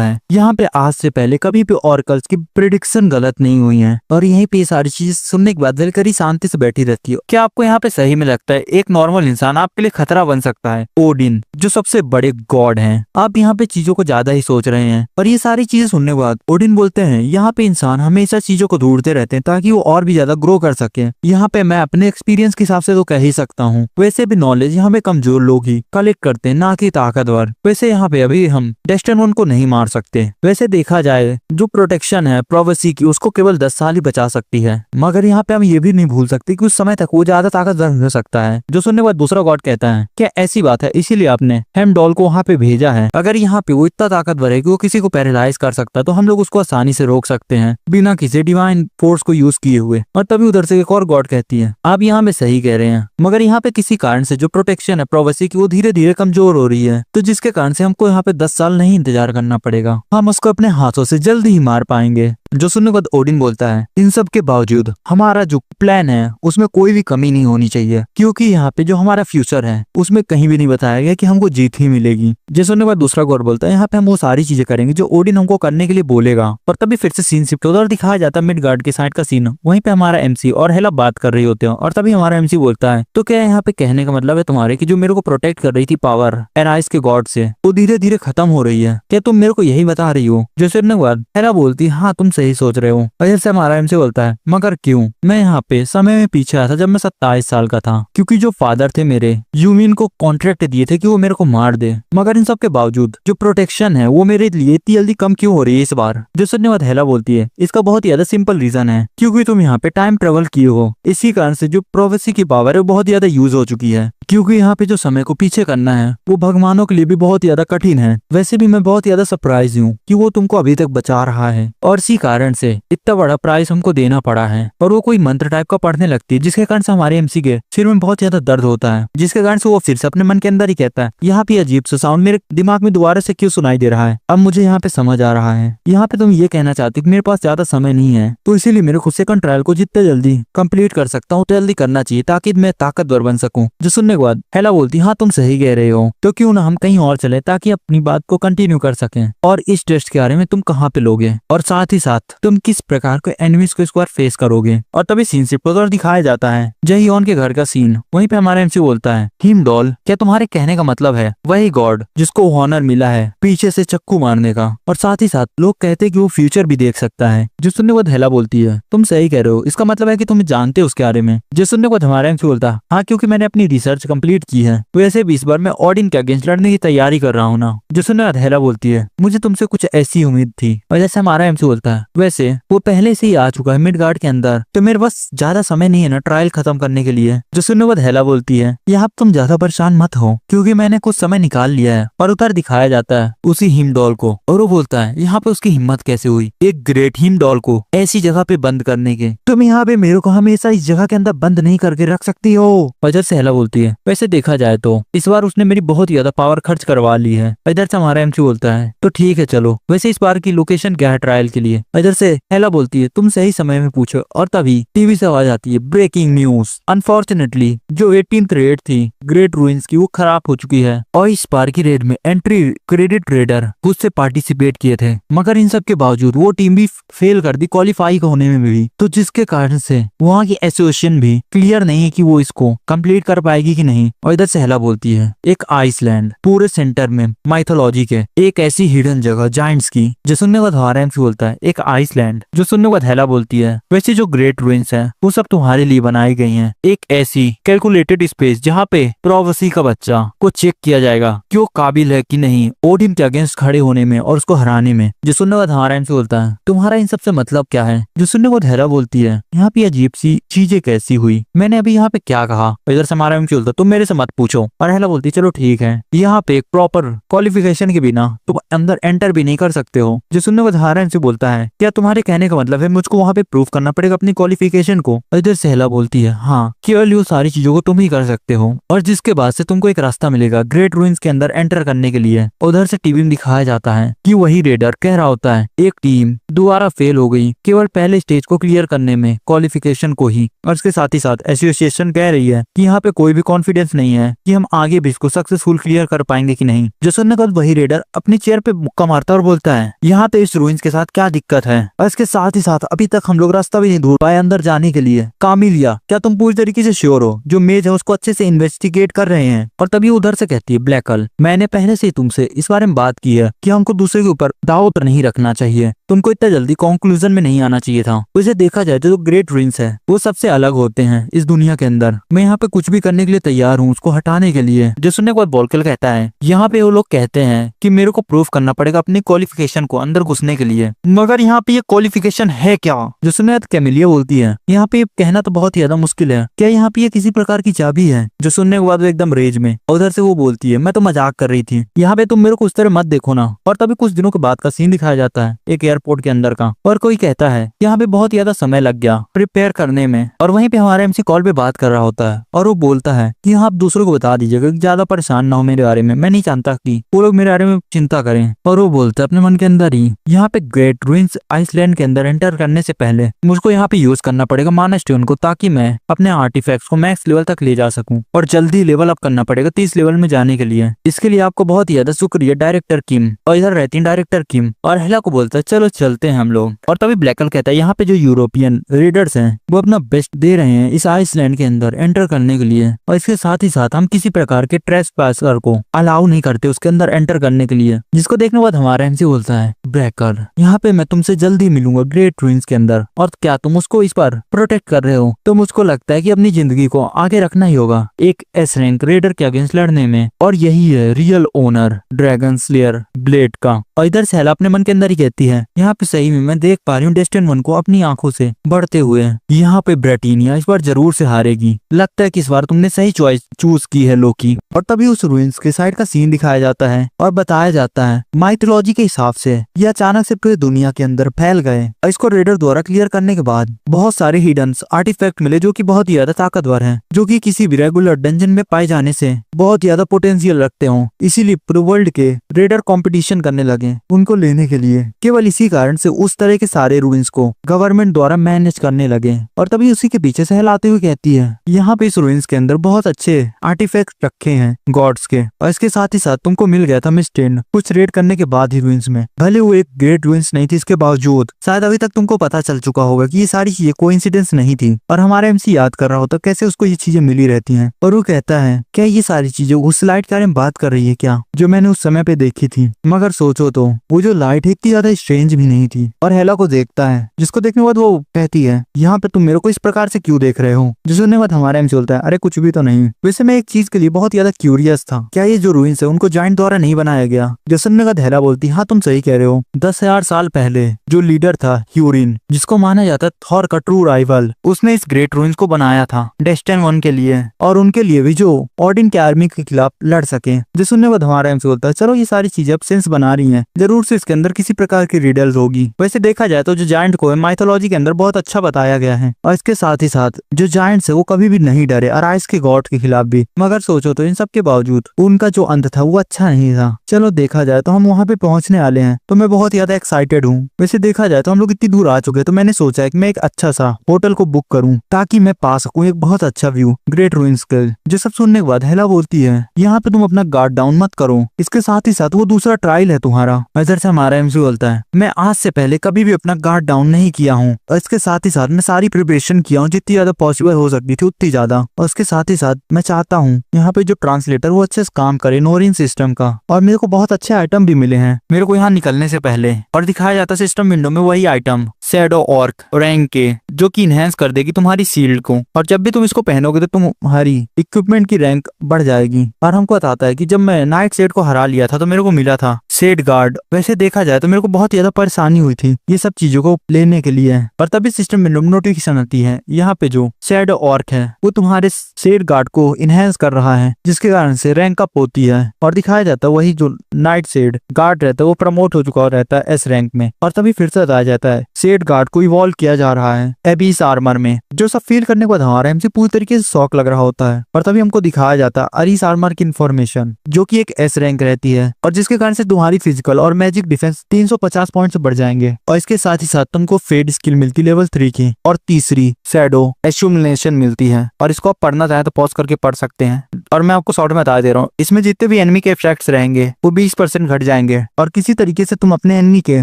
है यहाँ पे आज से पहले कभी भी ऑर्कल्स की प्रिडिक्शन गलत नहीं हुई है। और यहीं पे सारी चीज सुनने के बाद वेलकरी शांति से बैठी रहती है। क्या आपको यहाँ पे सही में लगता है एक नॉर्मल इंसान आपके लिए खतरा बन सकता है? ओडिन जो सबसे बड़े गॉड हैं, आप यहाँ पे चीजों को ज्यादा ही सोच रहे हैं। और ये सारी चीजें सुनने के बाद ओडिन बोलते हैं यहाँ पे इंसान हमेशा चीजों को ढूंढते रहते हैं ताकि वो और भी ज्यादा ग्रो कर सके। यहाँ पे मैं अपने एक्सपीरियंस के हिसाब से तो कह ही सकता हूँ, वैसे भी नॉलेज यहाँ पे कमजोर लोग ही कलेक्ट करते हैं ना कि ताकतवर। वैसे यहाँ पे अभी हम डेस्टिन को नहीं मार सकते। वैसे देखा जाए जो प्रोटेक्शन है प्रोवेसी की उसको केवल 10 साल ही बचा सकती है, मगर यहाँ पे हम ये भी नहीं भूल सकते कि उस समय तक वो ज्यादा ताकतवर हो सकता है। जो सुनने के बाद दूसरा गॉड कहता है क्या ऐसी बात है इसीलिए आपने हेमडॉल को वहाँ पे भेजा है? अगर यहाँ पे वो इतना ताकतवर है कि वो किसी को पैरालाइज कर सकता है तो हम लोग उसको आसानी से रोक सकते हैं बिना किसी डिवाइन फोर्स को यूज किए हुए। और तभी उधर से एक और गॉड कहती है आप यहाँ पे सही कह रहे हैं, मगर यहाँ पे किसी कारण से जो प्रोटेक्शन है प्रोवेसी की वो धीरे धीरे कमजोर हो रही है, तो जिसके कारण से हमको यहाँ पे 10 साल नहीं इंतजार करना पड़ेगा, हम उसको अपने हाथों से जल्दी ही मार पाएंगे। जो सुनने के बाद ओडिन बोलता है इन सब के बावजूद हमारा जो प्लान है उसमें कोई भी कमी नहीं होनी चाहिए, क्योंकि यहाँ पे जो हमारा फ्यूचर है उसमें कहीं भी नहीं बताया गया कि हमको जीत ही मिलेगी। जो सुनने के बाद दूसरा गॉड बोलता है यहाँ पे हम वो सारी चीजें करेंगे जो ओडिन हमको करने के लिए बोलेगा। और तभी फिर से सीन शिफ्ट होता है और दिखाया जाता है मिडगार्ड के साइड का सीन। वहीं पे हमारा एमसी और हेला बात कर रही होते हैं और तभी हमारा एमसी बोलता है तो क्या यहाँ पे कहने का मतलब है तुम्हारे कि जो मेरे को प्रोटेक्ट कर रही थी पावर एराइस के गॉड से वो धीरे धीरे खत्म हो रही है, क्या तुम मेरे को यही बता रही हो? जो सुनने के बाद हेला बोलती हाँ तुम सही सोच रहे हो। वजह से हमारा एमसी बोलता है मगर क्यों? मैं यहाँ पे समय में पीछे आया था जब मैं 27 साल का था, क्योंकि जो फादर थे मेरे यूमिन को कॉन्ट्रैक्ट दिए थे कि वो मेरे को मार दे, मगर इन सब के बावजूद जो प्रोटेक्शन है वो मेरे लिए इतनी जल्दी कम क्यों हो रही है इस बार? जो सुनने बाद हेला बोलती है इसका बहुत ज्यादा सिंपल रीजन है, क्योंकि तुम यहाँ पे टाइम ट्रेवल किए हो, इसी कारण से जो प्रोफेसी की पावर है वो बहुत ज्यादा यूज हो चुकी है। क्योंकि यहाँ पे जो समय को पीछे करना है वो भगवानों के लिए भी बहुत ज्यादा कठिन है। वैसे भी मैं बहुत ज्यादा सरप्राइज हूँ कि वो तुमको अभी तक बचा रहा है और इसी कारण से इतना बड़ा प्राइस हमको देना पड़ा है। और वो कोई मंत्र टाइप का पढ़ने लगती है जिसके कारण से हमारे एमसी के सिर में बहुत ज्यादा दर्द होता है, जिसके कारण से वो फिर से अपने मन के अंदर ही कहता है यहाँ पे अजीब सा साउंड मेरे दिमाग में दोबारा से क्यों सुनाई दे रहा है, अब मुझे यहाँ पे समझ आ रहा है। यहाँ पे तुम ये कहना चाहती हो कि मेरे पास ज्यादा समय नहीं है, तो इसीलिए मेरे खुद सेकंड ट्रायल को जितने जल्दी कंप्लीट कर सकता हूँ जल्दी करना चाहिए ताकि मैं ताकतवर बन सकूं। जो सुनने के बाद हेला बोलती हाँ तुम सही कह रहे हो, तो क्यों ना हम कहीं और चले ताकि अपनी बात को कंटिन्यू कर सकें। और इस टेस्ट के बारे में तुम कहाँ पे लोगे और साथ ही साथ तुम किस प्रकार के एनिमीज को इस बार फेस करोगे। और तभी सीन शिफ्ट होता है और दिखाया जाता है जयहियोन के घर का सीन। वहीं पे हमारा एमसी बोलता है हिमडॉल क्या तुम्हारे कहने का मतलब है वही गॉड जिसको ऑनर मिला है पीछे से चक्कू मारने का, और साथ ही साथ लोग कहते हैं कि वो फ्यूचर भी देख सकता है। जो सुनने के बाद हेला बोलती है तुम सही कह रहे हो, इसका मतलब है कि तुम जानते हो उसके बारे में। जो सुनने के बाद हमारा एमसी बोलता है हाँ क्योंकि मैंने अपनी रिसर्च कंप्लीट की है, वैसे भी इस बार मैं ऑडिन के अगेंस्ट लड़ने की तैयारी कर रहा हूँ ना। जो सुनने के बाद हेला बोलती है मुझे तुमसे कुछ ऐसी उम्मीद थी। और जैसे हमारा एमसी बोलता है वैसे वो पहले से ही आ चुका है मिडगार्ड के अंदर, तो मेरे पास ज्यादा समय नहीं है ना ट्रायल खत्म करने के लिए। जो सुनने के बाद हेला बोलती है यहाँ तुम ज्यादा परेशान मत हो क्योंकि मैंने कुछ समय निकाल लिया है। और उधर दिखाया जाता है उसी हिमडॉल को और वो बोलता है यहाँ पे उसकी हिम्मत कैसे हुई एक ग्रेट हिमडॉल को ऐसी जगह पे बंद करने के, तुम यहाँ पे मेरे को हमेशा इस जगह के अंदर बंद नहीं करके रख सकती हो। वजह से हेला बोलती है वैसे देखा जाए तो इस बार उसने मेरी बहुत ज्यादा पावर खर्च करवा ली है। इधर से हमारा एमसी बोलता है तो ठीक है चलो, वैसे इस बार की लोकेशन क्या है ट्रायल के लिए? इधर से हेला बोलती है तुम सही समय में पूछो। और तभी टीवी से आवाज आती है ब्रेकिंग न्यूज, अनफॉर्चुनेटली जो 18th रेड थी ग्रेट रूइंस की वो खराब हो चुकी है और इस बार की रेड में एंट्री क्रेडिट रेडर खुद से पार्टिसिपेट किए थे, मगर इन सब के बावजूद वो टीम भी फेल कर दी क्वालिफाई होने में भी, तो जिसके कारण से वहाँ की एसोसिएशन भी क्लियर नहीं है कि वो इसको कंप्लीट कर पाएगी कि नहीं। और इधर से हेला बोलती है एक आइसलैंड पूरे सेंटर में माइथोलॉजी के एक ऐसी हिडन जगह जाइंट्स की, जो सुनने को हारेम्स बोलता है एक आइसलैंड, जो सुनने को हेला बोलती है वैसे जो ग्रेट रूइंस है वो सब तुम्हारे लिए बनाई गई हैं, एक ऐसी कैलकुलेटेड स्पेस जहाँ पे प्रोवेसी का बच्चा को चेक किया जाएगा कि वो काबिल है कि नहीं ओडिन के अगेंस्ट खड़े होने में और उसको हराने में। जो सुनने को हारेम्स बोलता है तुम्हारा इन सबसे मतलब क्या है। जो सुनने को हेला बोलती है यहाँ पे अजीब सी चीजें कैसी हुई, मैंने अभी यहाँ पे क्या कहा। इधर से हारेम्स बोलता तुम मेरे से मत पूछो। और हेला बोलती चलो ठीक है, यहाँ पे एक प्रॉपर क्वालिफिकेशन के बिना तुम अंदर एंटर भी नहीं कर सकते हो। जो सुनने को हारेम्स से बोलता है क्या तुम्हारे कहने का मतलब है मुझको वहाँ पे प्रूव करना पड़ेगा अपनी क्वालिफिकेशन को। इधर से हेला बोलती है हाँ, केवल ये सारी चीजों को तुम ही कर सकते हो और जिसके बाद से तुमको एक रास्ता मिलेगा ग्रेट रूइंस के अंदर एंटर करने के लिए। उधर से टीवी में दिखाया जाता है कि वही रेडर कह रहा होता है एक टीम दोबारा फेल हो गई केवल पहले स्टेज को क्लियर करने में क्वालिफिकेशन को ही। और इसके साथ ही साथ एसोसिएशन कह रही है कि यहाँ पे कोई भी कॉन्फिडेंस नहीं है कि हम आगे भी इसको सक्सेसफुल क्लियर कर पाएंगे कि नहीं। जो सुनने के बाद वही रेडर अपनी चेयर पे मुक्का मारता और बोलता है यहाँ पे इस रूइंस के साथ क्या दिक्कत है। और इसके साथ ही साथ अभी तक हम लोग रास्ता भी नहीं ढूंढ पाए अंदर जाने के लिए। कामिलिया क्या तुम पूरी तरीके से श्योर हो जो मेज है उसको अच्छे से इन्वेस्टिगेट कर रहे हैं। और तभी उधर से कहती है ब्लैकल मैंने पहले से ही तुमसे इस बारे में बात की है कि हमको दूसरे के ऊपर दाव पर नहीं रखना चाहिए, तुमको इतना जल्दी कंक्लूजन में नहीं आना चाहिए था। उसे देखा जाए तो जो ग्रेट रूइंस है वो सबसे अलग होते हैं इस दुनिया के अंदर। मैं यहाँ पे कुछ भी करने के लिए तैयार हूँ उसको हटाने के लिए। जो सुनने के बाद बोलकल कहता है यहाँ पे वो लोग कहते हैं कि मेरे को प्रूफ करना पड़ेगा अपनी क्वालिफिकेशन को अंदर घुसने के लिए, मगर यहाँ पे ये क्वालिफिकेशन है क्या। जो सुनने कैमिलिया बोलती है यहाँ पे कहना तो बहुत ही ज्यादा मुश्किल है, क्या यहाँ पे ये किसी प्रकार की चाबी है। जो सुनने के बाद वो एकदम रेज में उधर से वो बोलती है मैं तो मजाक कर रही थी, यहाँ पे तुम मेरे को उस तरह मत देखो ना। और तभी कुछ दिनों के बाद का सीन दिखाया जाता है एक एयरपोर्ट के अंदर का, और कोई कहता है यहाँ पे बहुत ज्यादा समय लग गया प्रिपेयर करने में। और वहीं पे हमारा एमसी कॉल पे बात कर रहा होता है और वो बोलता है कि आप दूसरों को बता दीजिएगा ज्यादा परेशान ना हो मेरे बारे में, मैं नहीं चाहता कि वो लोग मेरे बारे में चिंता करें। और वो बोलता है अपने मन के अंदर ही यहाँ पे ग्रेट रूइंस आइसलैंड के अंदर एंटर करने से पहले मुझको यहाँ पे यूज करना पड़ेगा माना स्टोन को, ताकि मैं अपने आर्टिफैक्ट्स को मैक्स लेवल तक ले जा सकूं और जल्दी लेवल अप करना पड़ेगा 30 लेवल में जाने के लिए। इसके लिए आपको बहुत ही ज्यादा शुक्रिया डायरेक्टर किम। और इधर रहती है डायरेक्टर किम और हेला को बोलता है चलो चलते हैं हम लोग। और तभी ब्लैकल कहता है यहाँ पे जो यूरोपियन रेडर्स हैं वो अपना बेस्ट दे रहे हैं इस आइसलैंड के अंदर एंटर करने के लिए, और इसके साथ ही साथ हम किसी प्रकार के ट्रेसपासर को अलाउ नहीं करते उसके अंदर एंटर करने के लिए। जिसको देखने के बाद हमारा एमसी बोलता है ब्लैकल यहाँ पे मैं तुमसे जल्दी मिलूंगा ग्रेट रूइंस के अंदर, और क्या तुम उसको इस पर प्रोटेक्ट कर रहे हो। तो मुझको लगता है कि अपनी जिंदगी को आगे रखना ही होगा एक एस रैंक रेडर के अगेंस्ट लड़ने में, और यही है real owner dragon slayer blade का। और इधर से हेला अपने मन के अंदर ही कहती है यहाँ पे सही में मैं देख पा रही हूँ डेस्टिन वन को अपनी आंखों से बढ़ते हुए। यहाँ पे ब्रिटेनिया इस बार जरूर से हारेगी, लगता है कि इस बार तुमने सही चॉइस चूज की है लोकी। और तभी उस रूइंस के साइड का सीन दिखाया जाता है और बताया जाता है माइथोलॉजी के हिसाब से ये अचानक से पूरी दुनिया के अंदर फैल गए। इसको रेडर द्वारा क्लियर करने के बाद बहुत सारे हिडन आर्टिफैक्ट मिले जो कि बहुत ही ज्यादा ताकतवर हैं, जो कि किसी भी रेगुलर डंजन में पाए जाने से बहुत ज्यादा पोटेंशियल रखते हो। इसीलिए पूरे वर्ल्ड के रेडर कंपटीशन करने लगे उनको लेने के लिए। केवल इसी कारण से उस तरह के सारे रूइंस को गवर्नमेंट द्वारा मैनेज करने लगे। और तभी उसी के पीछे से हिलाते हुए कहती है यहाँ पे इस रूइंस के अंदर बहुत अच्छे आर्टिफैक्ट रखे हैं गॉड्स के, और इसके साथ ही साथ तुमको मिल गया था मिस्टेन कुछ रेड करने के बाद ही रूइंस में। भले वो एक ग्रेट रूइंस नहीं थी, इसके बावजूद शायद अभी तक तुमको पता चल चुका होगा कि ये सारी चीजें कोइंसिडेंस नहीं थी। और हमारा एमसी याद कर रहा होता कैसे उसको ये चीजें मिली रहती हैं। और वो कहता है क्या ये सारी चीजें उस लाइट के बारे में बात कर रही है क्या जो मैंने उस समय पे देखी थी। मगर सोचो तो वो जो लाइट है इतनी ज्यादा स्ट्रेंज भी नहीं थी। और हेला को देखता है जिसको देखने के बाद वो कहती है यहाँ पे तुम मेरे को इस प्रकार से क्यों देख रहे हो। जो सुनने के बाद हमारा एमसी बोलता है अरे कुछ भी तो नहीं, वैसे मैं एक चीज के लिए बहुत ज्यादा क्यूरियस था, क्या ये जो रूइंस है उनको जाइंट द्वारा नहीं बनाया गया। जो सुनने के बाद हेला बोलती हाँ तुम सही कह रहे हो, 10,000 साल पहले जो लीडर था ह्यूरिन जिसको माना जाता है थॉर का ट्रू राइवल, उसने इस ग्रेट रूइंस को बनाया था डेस्टिन वन के लिए और उनके लिए भी जो ऑडिन के आर्मी के खिलाफ लड़ सके। जो सुनने के बाद हमारा एमसी बोलता है चलो ये सारी चीजें अब सेंस बना रही हैं, जरूर से इसके अंदर किसी प्रकार की रिडल्स होगी। वैसे देखा जाए तो जो जायंट को माइथोलॉजी के अंदर बहुत अच्छा बताया गया है, और इसके साथ ही साथ जो जायंट्स है वो कभी भी नहीं डरे अराइस के गॉड के खिलाफ भी। मगर सोचो तो इन सब के बावजूद उनका जो अंत था वो अच्छा नहीं था। चलो देखा जाए तो हम वहाँ पे पहुंचने वाले हैं, तो मैं बहुत ज्यादा एक्साइटेड हूँ। वैसे देखा जाए तो हम लोग इतनी दूर आ चुके हैं, तो मैंने सोचा है कि मैं एक अच्छा सा होटल को बुक करूँ ताकि मैं पा सकूँ एक बहुत अच्छा व्यू ग्रेट रूइंस का। जो सब सुनने के बाद हेला बोलती है यहाँ पे तुम अपना गार्ड डाउन मत करो, इसके साथ ही साथ वो दूसरा ट्रायल है तुम्हारा। इधर से हमारा एमसी बोलता है मैं आज से पहले कभी भी अपना गार्ड डाउन नहीं किया हूँ और इसके साथ ही साथ मैं सारी प्रिपरेशन किया हूँ जितनी ज्यादा पॉसिबल हो सकती थी उतनी ज्यादा। और उसके साथ ही साथ मैं चाहता हूँ यहाँ पे जो ट्रांसलेटर वो अच्छे से काम करे नोरिन सिस्टम का। और मेरे को बहुत अच्छे आइटम भी मिले हैं मेरे को यहाँ निकलने से पहले, और दिखाया जाता सिस्टम विंडो में वही आइटम शैडो ऑर्क रैंक के, जो कि इनहेंस कर देगी तुम्हारी शील्ड को। और जब भी तुम इसको पहनोगे तो तुम्हारी इक्विपमेंट की रैंक बढ़ जाएगी। और हमको बताता है कि जब मैं नाइट शेड को हरा लिया था तो मेरे को मिला था शेड गार्ड। वैसे देखा जाए तो मेरे को बहुत ज्यादा परेशानी हुई थी ये सब चीजों को लेने के लिए। और तभी सिस्टम विंडो में नोटिफिकेशन आती है यहाँ पे जो शैडो ऑर्क है वो तुम्हारे शेड गार्ड को इनहेंस कर रहा है, जिसके कारण से रैंक अप होती है। और दिखाया जाता है वही जो नाइट शेड गार्ड रहता है वो प्रमोट हो चुका रहता है एस रैंक में। और तभी फिर से बताया जाता है शेड गार्ड को इवॉल्व किया जा रहा है एबीस आर्मर में। जो सब फील करने के बाद हमारा एमसी पूरी तरीके से शॉक लग रहा होता है। और तभी हमको दिखाया जाता है अरीस आर्मर की इन्फॉर्मेशन जो कि एक एस रैंक रहती है और जिसके कारण से तुम्हारी फिजिकल और मैजिक डिफेंस 350 पॉइंट से बढ़ जाएंगे। और इसके साथ ही साथ तुमको फेड स्किल मिलती लेवल 3 की, और तीसरी शैडो एस्यूमुलेशन मिलती है। और इसको आप पढ़ना चाहे तो पॉज करके पढ़ सकते हैं। और मैं आपको शॉर्ट में बता दे रहा हूँ इसमें जितने भी एनिमी के इफेक्ट्स रहेंगे वो 20% घट जाएंगे। और किसी तरीके से तुम अपने एनिमी के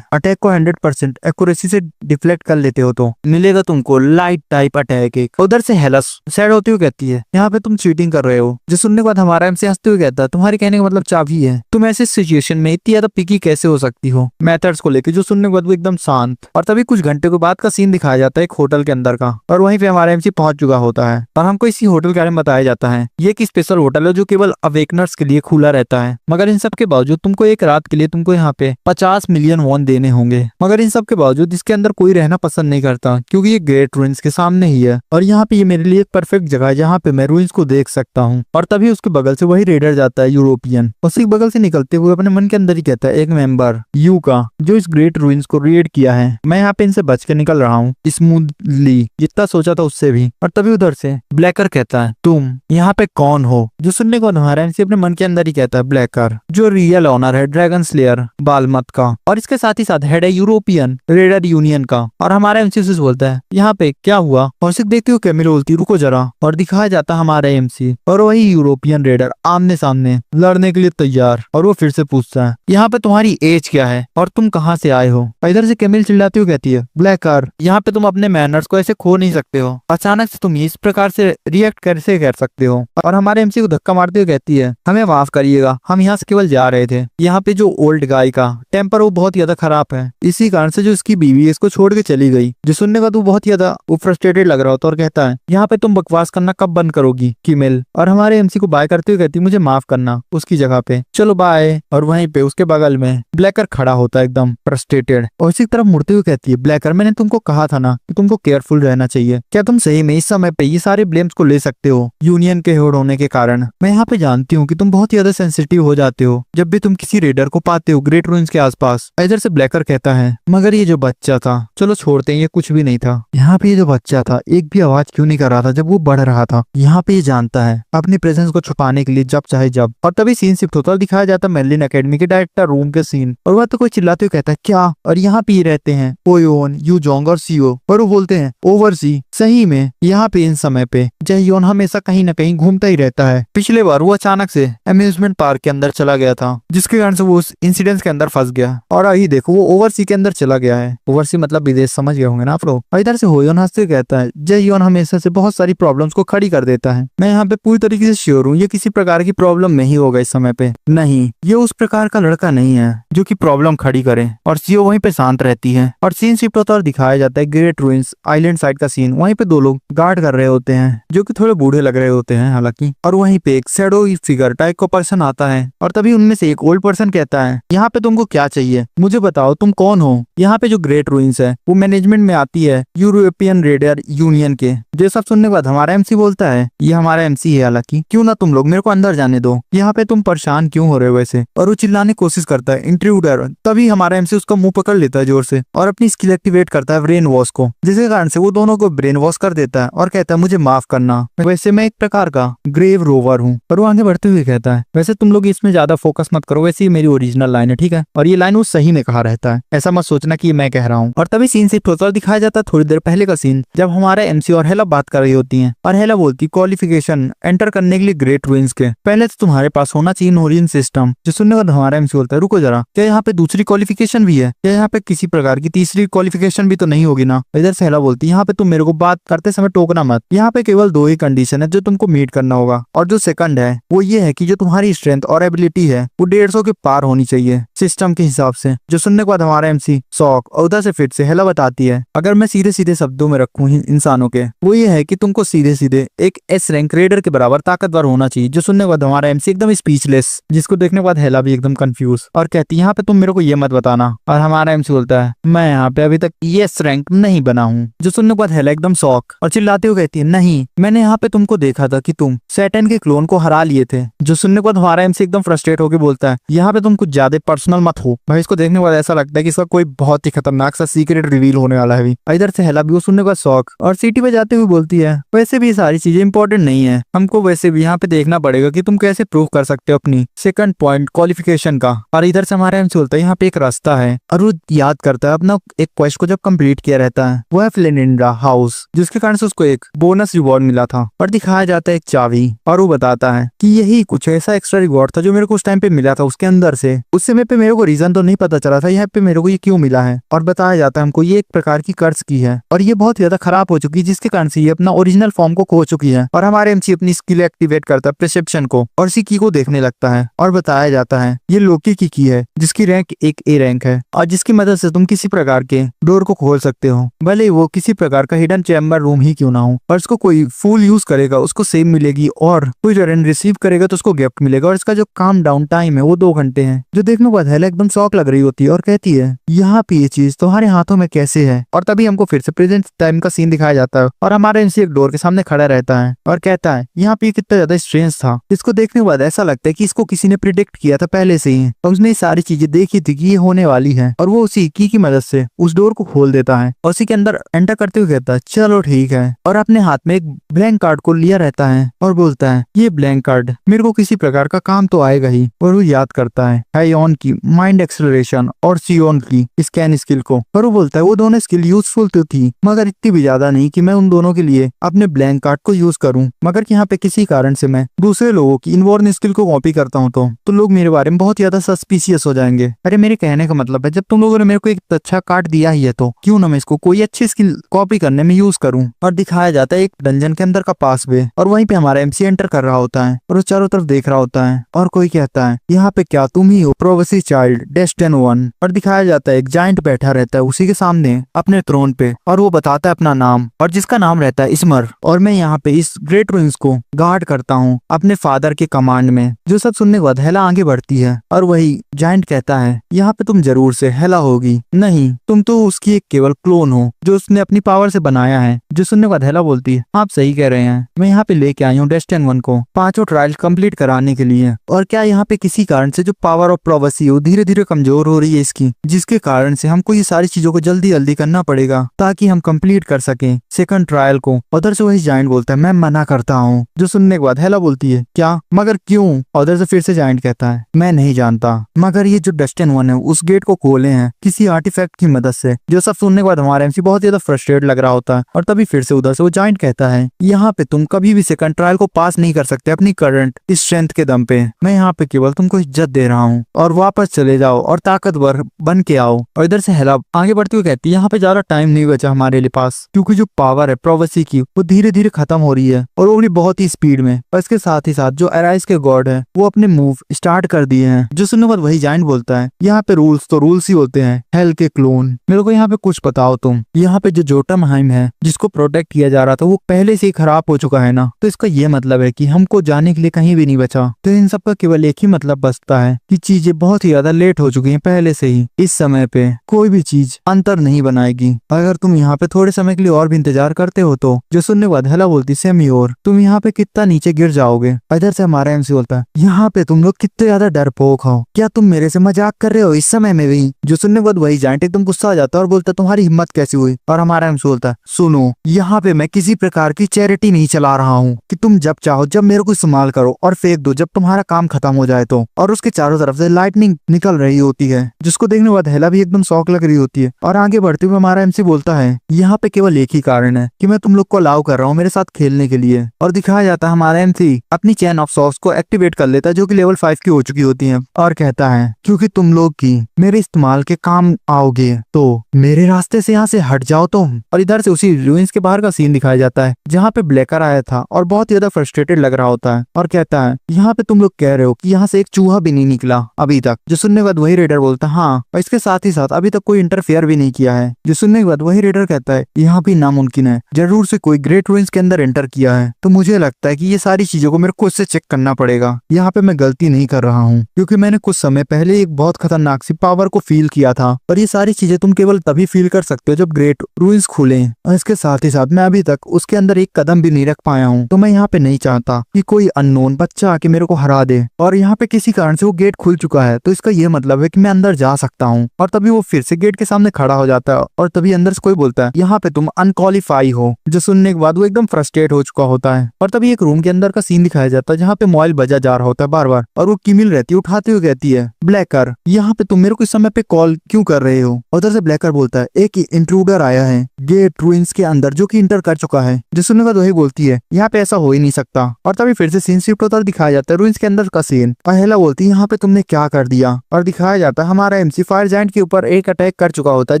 अटैक को 100% एक्यूरेसी से डिफ्लेक्ट कर लेते हो तो मिलेगा तुमको लाइट टाइप अटैक एक। उधर से हेलस सैड होती हुई कहती है यहाँ पे तुम चीटिंग कर रहे हो। जो सुनने के बाद हमारा एमसी हंसते हुए कहता है तुम्हारे कहने का मतलब चाबी है, तुम ऐसे सिचुएशन में इतनी ज्यादा पिकी कैसे हो सकती हो मेथड्स को लेकर। जो सुनने के बाद वो एकदम शांत। और तभी कुछ घंटे के बाद का सीन दिखाया जाता है एक होटल के अंदर का, और वहीं पे हमारा एमसी पहुंच चुका होता है। और हमको इसी होटल के बारे में बताया जाता है ये एक स्पेशल होटल है जो केवल अवेकनर्स के लिए खुला रहता है। मगर इन सब के बावजूद तुमको एक रात के लिए तुमको यहाँ पे 50 मिलियन वॉन देने होंगे। मगर इन सब के बावजूद इसके अंदर कोई रहना पसंद नहीं करता क्योंकि ये ग्रेट रूइंस के सामने ही है और यहाँ पे ये मेरे लिए एक परफेक्ट जगह है जहाँ पे मैं रूइंस को देख सकता हूँ। और तभी उसके बगल से वही रेडर जाता है यूरोपियन, उसी बगल से निकलते हुए अपने मन के अंदर ही कहता है एक मेंबर यू का जो इस ग्रेट रूइंस को रेड किया है, मैं यहाँ पे इनसे बच के निकल रहा हूँ स्मूथली, जितना सोचा था उससे भी। और तभी उधर से ब्लैकर कहता है तुम यहाँ पे कौन हो। जो सुनने को हमारा एमसी अपने मन के अंदर ही कहता है ब्लैकर जो रियल ऑनर है ड्रैगन स्लेयर बालमत का, और इसके साथ ही साथ हेड है यूरोपियन रेडर यूनियन का। और हमारा एमसी से बोलता है यहाँ पे क्या हुआ। और सिर्फ देखते हो कैमिलो बोलती रुको जरा, और दिखाया जाता हमारा एमसी और वही यूरोपियन रेडर आमने सामने लड़ने के लिए तैयार। और वो फिर से पूछता है यहाँ पे तुम्हारी एज क्या है और तुम कहाँ से आए हो। इधर से कैमिल चिल्लाती हुई कहती है ब्लैकर यहाँ पे तुम अपने मैनर्स को ऐसे खो नहीं सकते हो, अचानक से तुम इस प्रकार से रिएक्ट कैसे कर सकते हो। और हमारे एमसी को धक्का मारते हुए कहती है हमें माफ करिएगा, हम यहाँ से केवल जा रहे थे। यहाँ पे जो ओल्ड गाय का टेम्पर वो बहुत ज्यादा खराब है, इसी कारण से जो इसकी बीवी इसको छोड़ के चली गई। जो सुनने का तो बहुत ज्यादा वो फ्रस्ट्रेटेड लग रहा होता और कहता है यहाँ पे तुम बकवास करना कब बंद करोगी किमिल। और हमारे एमसी को बाय करते हुए कहती मुझे माफ करना उसकी जगह पे, चलो बाय। और वहीं पे उसके बगल में ब्लैकर खड़ा होता है एकदम फ्रस्ट्रेटेड और इसी तरफ मुड़ते हुए कहती है ब्लैकर मैंने तुमको कहा था ना कि तुमको केयरफुल रहना चाहिए, क्या तुम सही में इस समय पे ये सारे ब्लेम्स को ले सकते हो यूनियन के हेड होने के कारण। मैं यहाँ पे जानती हूँ कि तुम बहुत ज्यादा सेंसिटिव हो जाते हो जब भी तुम किसी रेडर को पाते हो ग्रेट रूइंस के आसपास। इधर से ब्लैकर कहता है मगर ये जो बच्चा था चलो छोड़ते हैं, ये कुछ भी नहीं था। यहाँ पे ये जो बच्चा था एक भी आवाज क्यों नहीं कर रहा था जब वो बढ़ रहा था। यहाँ पे ये जानता है अपनी प्रेजेंस को छुपाने के लिए जब चाहे जब। और तभी सीन शिफ्ट होता दिखाया जाता है मेलिन एकेडमी के डायरेक्टर रूम के सीन, और वह तो कोई चिल्लाते हुए कहता है क्या, और यहाँ पे ही रहते हैं ओयोन यूजोंग और सीओ। और वो बोलते हैं ओवरसी। सही में यहाँ पे इन समय पे जयोन हमेशा कहीं ना कहीं घूमता ही रहता है। पिछले बार वो अचानक से अम्यूजमेंट पार्क के अंदर चला गया था जिसके कारण से वो उस इंसिडेंट के अंदर फंस गया, और अभी देखो वो ओवरसी के अंदर चला गया है। ओवरसी मतलब विदेश, समझ गए होंगे ना आप लोग। और इधर से होयोन हंसते कहता है जयोन हमेशा से बहुत सारी प्रॉब्लम्स को खड़ी कर देता है, मैं यहाँ पे पूरी तरीके से श्योर हूँ ये किसी प्रकार की प्रॉब्लम नहीं होगा इस समय पे। नहीं, ये उस प्रकार का लड़का नहीं है जो कि प्रॉब्लम खड़ी करे। और सीओ वहीं पे शांत रहती है और सीन शिफ्ट होता और दिखाया जाता है ग्रेट रूइंस आइलैंड साइड का सीन। वहीं पे दो लोग गार्ड कर रहे होते हैं जो कि थोड़े बूढ़े लग रहे होते हैं हालांकि। और वहीं पे एक शैडो फिगर टाइप का पर्सन आता है और तभी उनमें से एक ओल्ड पर्सन कहता है यहाँ पे तुमको क्या चाहिए, मुझे बताओ तुम कौन हो। यहाँ पे जो ग्रेट रूइंस है वो मैनेजमेंट में आती है यूरोपियन रेडर यूनियन के। जो सब सुनने के बाद हमारा एमसी बोलता है ये हमारा एमसी है हालांकि, क्यों ना तुम लोग मेरे को अंदर जाने दो, यहाँ पे तुम परेशान क्यों हो रहे हो वैसे। और वो चिल्लाने की कोशिश करता है इंट्रूडर। तभी हमारा एमसी उसका मुंह पकड़ लेता है जोर से और अपनी स्किल एक्टिवेट करता है ब्रेन वॉश को, जिसके कारण से वो दोनों को ब्रेन वॉश कर देता है और कहता है मुझे माफ करना, वैसे मैं एक प्रकार का ग्रेव रोवर हूँ। और वो आगे बढ़ते हुए कहता है वैसे तुम लोग इसमें ज्यादा फोकस मत करो, वैसे ही मेरी ओरिजिनल लाइन है ठीक है। और ये लाइन वो सही में कहा रहता है, ऐसा मत सोचना कि मैं कह रहा हूँ। हूँ। और तभी सीन शिफ्ट होता दिखाया जाता है थोड़ी देर पहले का सीन, जब हमारे एमसी और हेला बात कर रही होती हैं और हेला बोलती क्वालिफिकेशन एंटर करने के लिए ग्रेट रूइंस के पहले तो तुम्हारे पास होना चाहिए नोरियन सिस्टम। जो सुनने के बाद हमारा एमसी बोलता है रुको जरा, क्या यहाँ पे दूसरी क्वालिफिकेशन भी है? क्या यहाँ पे किसी प्रकार की तीसरी क्वालिफिकेशन भी तो नहीं होगी ना? इधर से हेला बोलती यहाँ पे तुम मेरे को बात करते समय टोकना मत, यहाँ पे केवल दो ही कंडीशन है जो तुमको मीट करना होगा, और जो सेकंड है वो ये है कि जो तुम्हारी स्ट्रेंथ और एबिलिटी है वो 150 के पार होनी चाहिए सिस्टम के हिसाब से। जो सुनने के बाद हमारा एमसी शॉक, और उधर से फिर से हेला बताती है अगर मैं सीधे सीधे शब्दों में रखूं इंसानों के, वो ये है कि तुमको सीधे सीधे एक एस रैंक रेडर के बराबर ताकतवर होना चाहिए। जो सुनने के बाद हमारा एमसी एकदम स्पीचलेस, जिसको देखने के बाद हेला भी एकदम कंफ्यूज और कहती है यहाँ पे तुम मेरे को ये मत बताना। और हमारा एमसी बोलता है मैं यहाँ पे अभी तक एस रैंक नहीं बना हूँ। जो सुनने के बाद हेला एकदम शॉक और चिल्लाते हुए कहती है नहीं, मैंने यहाँ पे तुमको देखा था कि तुम सैटर्न के क्लोन को हरा लिए थे। जो सुनने के बाद हमारा एमसी एकदम फ्रस्ट्रेट होकर बोलता है यहाँ पे तुम कुछ ज्यादा पर्सनल मत हो। भाई इसको देखने के बाद ऐसा लगता है कि इसका कोई बहुत ही खतरनाक सा सीक्रेट रिवील होने वाला है। इधर से हेला भी वो सुनने के बाद शौक और सीटी पे जाते हुए बोलती है वैसे भी ये सारी चीजें इंपॉर्टेंट नहीं है, हमको वैसे भी यहाँ पे देखना पड़ेगा कि तुम कैसे प्रूव कर सकते हो अपनी सेकंड पॉइंट क्वालिफिकेशन का। और इधर से हमारा एमसी बोलता है यहाँ पे एक रास्ता है, और वो याद करता है अपना एक क्वेस्ट को जब कंप्लीट किया रहता है, वो है फ्लेनिंड्रा हाउस, जिसके कारण से उसको एक बोनस रिवॉर्ड मिला था। और दिखाया जाता है एक चाबी, और वो बताता है कि यही कुछ ऐसा एक्स्ट्रा रिवॉर्ड था जो मेरे को उस टाइम पे मिला था उसके अंदर से। उस समय पे मेरे को रीजन तो नहीं पता चला था यहाँ पे मेरे को ये क्यों मिला है, और बताया जाता है हमको ये एक प्रकार की कर्ज की है और ये बहुत ज्यादा खराब हो चुकी है, जिसके कारण से ये अपना ओरिजिनल फॉर्म को खो चुकी है। और हमारे एमसी अपनी स्किल एक्टिवेट करता है परसेप्शन को, और इसी की को देखने लगता है, और बताया जाता है ये लोकी की है जिसकी रैंक एक ए रैंक है, और जिसकी मदद से तुम किसी प्रकार के डोर को खोल सकते हो, भले ही वो किसी प्रकार का हिडन चैम्बर रूम ही क्यों ना हो। और इसको कोई फुल यूज करेगा उसको सेव मिलेगी, और कोई रन रिसीव करेगा तो उसको गिफ्ट मिलेगा, और इसका जो काम डाउन टाइम है वो 2 घंटे है। जो देखने के बाद हेला एकदम शौक लग रही होती है और कहती है यहाँ पे ये चीज तुम्हारे हाथों में कैसे है। और तभी हमको फिर से प्रेजेंट टाइम का सीन दिखाया जाता है, और हमारा एमसी एक डोर के सामने खड़ा रहता है और कहता है यहाँ पे कितना ज्यादा स्ट्रेंज था। इसको देखने के बाद ऐसा लगता है कि इसको किसी ने प्रिडिक्ट किया था पहले से ही, और उसने सारी चीजें देखी थी कि ये होने वाली है, और वो उसी की मदद से उस डोर को खोल देता है और उसी के अंदर एंटर करते हुए कहता है चलो ठीक है, और अपने हाथ में एक ब्लैंक कार्ड को लिया रहता है और बोलता है ये ब्लैंक कार्ड मेरे को किसी प्रकार का काम तो आएगा ही। और वो याद करता है हाईऑन की माइंड एक्सेलरेशन और सीओन की स्कैन स्किल को, और वो बोलता है वो दोनों स्किल यूजफुल तो थी मगर इतनी भी ज्यादा नहीं कि मैं उन दोनों के लिए अपने ब्लैंक कार्ड को यूज करूं, मगर यहाँ पे किसी कारण से मैं दूसरे लोगों की इनवॉर्न स्किल को कॉपी करता हूँ तो लोग मेरे बारे में बहुत ज्यादा सस्पिशियस हो जाएंगे। अरे मेरे कहने का मतलब है जब तुम लोगों ने मेरे को एक अच्छा कार्ड दिया ही है तो क्यों ना मैं इसको कोई अच्छी स्किल कॉपी करने में यूज करूं। और दिखाया जाता है एक डंजन के अंदर का पासवे, और वहीं पे हमारा एमसी एंटर कर रहा होता है और वो चारों तरफ देख रहा होता है, और कोई कहता है यहाँ पे क्या तुम ही हो प्रोवेसी चाइल्ड डेस्टिन 1। और दिखाया जाता है एक जायंट बैठा रहता है उसी के सामने अपने थ्रोन पे, और वो बताता है अपना नाम, और जिसका नाम रहता है इसमर, और मैं यहाँ पे इस ग्रेट रूइंस को गार्ड करता हूँ अपने फादर के कमांड में। जो सब सुनने के बाद हेला आगे बढ़ती है और वही जायंट कहता है यहाँ पे तुम जरूर से हेला होगी, नहीं तुम तो उसकी एक केवल क्लोन हो जो उसने अपनी पावर से बनाया है। जो सुनने के बाद हेला बोलती है आप सही कह रहे हैं, मैं यहाँ पे लेके आई हूँ डेस्टिन 1 को 5 ट्रायल कंप्लीट कराने के लिए, और क्या यहाँ पे किसी कारण से जो पावर ऑफ प्रोवेसी हो धीरे धीरे कमजोर हो रही है इसकी, जिसके कारण से हमको ये सारी चीजों को जल्दी जल्दी करना पड़ेगा ताकि हम कंप्लीट कर सकें सेकंड ट्रायल को। उधर से वही जायंट बोलता है मैं मना करता हूँ। जो सुनने के बाद हेला बोलती है क्या मगर क्यों? उधर से फिर से जायंट कहता है मैं नहीं जानता, मगर ये जो डेस्टिन 1 है उस गेट को खोले हैं किसी आर्टिफैक्ट की मदद से। जो सब सुनने के बाद हमारा एमसी बहुत ज्यादा फ्रस्ट्रेट लग रहा होता है, और तभी फिर से उधर से वो जायंट कहता है यहाँ पे तुम कभी भी सेकंड ट्रायल को पास नहीं कर सकते अपनी करंट स्ट्रेंथ के दम पे, मैं यहाँ पे केवल तुमको इज्जत दे रहा हूँ, और वापस चले जाओ और ताकतवर बन के आओ। और इधर से हेला आगे बढ़ती हुई कहती है यहाँ पे ज्यादा टाइम नहीं बचा हमारे लिए पास, क्योंकि जो पावर है प्रोवेसी की वो धीरे धीरे खत्म हो रही है, और वो भी बहुत ही स्पीड में। और इसके साथ ही साथ जो एराइस के गॉड है वो अपने मूव स्टार्ट कर दिए हैं। जो सुनने बाद वही जायंट बोलता है यहाँ पे रूल्स तो रूल्स ही होते हैं हेल के क्लोन, मेरे को यहाँ पे कुछ बताओ तुम, यहाँ पे जो जोटमहाइम है जिसको प्रोटेक्ट किया जा रहा था वो पहले से ही खराब हो चुका है ना, तो इसका ये मतलब है कि हमको जाने के लिए कहीं भी नहीं बचा। तो इन सब का केवल एक ही मतलब बचता है कि चीजें बहुत ही ज्यादा लेट हो चुकी हैं पहले से ही, इस समय पे कोई भी चीज अंतर नहीं बनाएगी अगर तुम यहाँ पे थोड़े समय के लिए और भी इंतजार करते हो तो। जो सुनने के बाद हेला बोलती सेमी और तुम यहाँ पे कितना नीचे गिर जाओगे। इधर से हमारा एमसी बोलता है यहाँ पे तुम लोग कितने ज्यादा डरपोक हो, क्या तुम मेरे से मजाक कर रहे हो इस समय में भी। जो सुनने के बाद वही जायंट एकदम गुस्सा आ जाता है और बोलता है तुम्हारी हिम्मत कैसी हुई। और हमारा एमसी बोलता है सुनो यहाँ पे मैं किसी प्रकार की चैरिटी नहीं चला रहा हूँ कि तुम जब चाहो जब मेरे को इस्तेमाल करो और फेंक दो जब तुम्हारा काम खत्म हो जाए तो। और उसके चारों तरफ से लाइटनिंग निकल रही होती है जिसको देखने के बाद हेला भी एकदम शौक लग रही होती रहती है। और आगे बढ़ते हुए हमारा एमसी बोलता है यहाँ पे केवल एक ही कारण है कि मैं तुम लोग को अलाउ कर रहा हूँ मेरे साथ खेलने के लिए। और दिखाया जाता है हमारा एमसी अपनी चैन ऑफ सॉक्स को एक्टिवेट कर लेता है जो कि लेवल 5 की हो चुकी होती है, और कहता है क्योंकि तुम लोग की मेरे इस्तेमाल के काम आओगे तो मेरे रास्ते से यहाँ से हट जाओ तुम। और इधर से उसी रूइंस के बाहर का सीन दिखाया जाता है जहाँ पे ब्लैकर आया था और बहुत ज्यादा फ्रस्ट्रेटेड लग रहा होता है, और कहता है यहाँ पे तुम लोग कह रहे हो कि यहाँ से एक चूहा भी नहीं निकला अभी तक। जो सुनने के बाद वही रेडर बोलता है हाँ, और इसके साथ ही साथ अभी तक कोई इंटरफेयर भी नहीं किया है। जो सुनने के बाद वही रेडर कहता है यहाँ भी नामुमकिन है, जरूर से कोई ग्रेट रूइंस के अंदर एंटर किया है। तो मुझे लगता है कि ये सारी चीजों को मेरे को इससे चेक करना पड़ेगा, यहाँ पे मैं गलती नहीं कर रहा हूँ क्योंकि मैंने कुछ समय पहले एक बहुत खतरनाक सी पावर को फील किया था, और ये सारी चीजें तुम केवल तभी फील कर सकते हो जब ग्रेट रूइंस खुले। और इसके साथ ही साथ मैं अभी तक उसके अंदर एक कदम भी नहीं रख पाया हूँ, तो मैं यहाँ पे नहीं चाहता कि कोई अननोन बच्चा आके मेरे को हरा दे। और यहाँ पे किसी कारण से वो गेट खुल चुका है, तो इसका ये मतलब है कि मैं अंदर जा सकता हूँ। और तभी वो फिर से गेट के सामने खड़ा हो जाता है, और तभी अंदर से कोई बोलता है यहाँ पे तुम अनक्वालिफाई हो। जो सुनने के बाद वो एकदम फ्रस्ट्रेट हो चुका होता है। और तभी एक रूम के अंदर का सीन दिखाया जाता है जहाँ पे मोबाइल बजा जा रहा होता है बार बार, और वो किमिल रहती है उठाते हुए कहती है ब्लैकर यहाँ पे तुम मेरे को इस समय पे कॉल क्यों कर रहे हो। उधर से ब्लैकर बोलता है एक इंट्रूडर आया है गेट रूइंस के अंदर जो कि इंटर कर चुका है। जो सुनने के बाद वही बोलती है यहाँ पे ऐसा हो ही नहीं सकता। और तभी फिर से सीन शिफ्ट होता दिखाया जाता है रूइंस के अंदर का सीन। पहला बोलती है यहाँ पे तुमने क्या कर दिया, और दिखाया जाता है हमारा एमसी फायर जायंट के ऊपर एक अटैक कर चुका होता है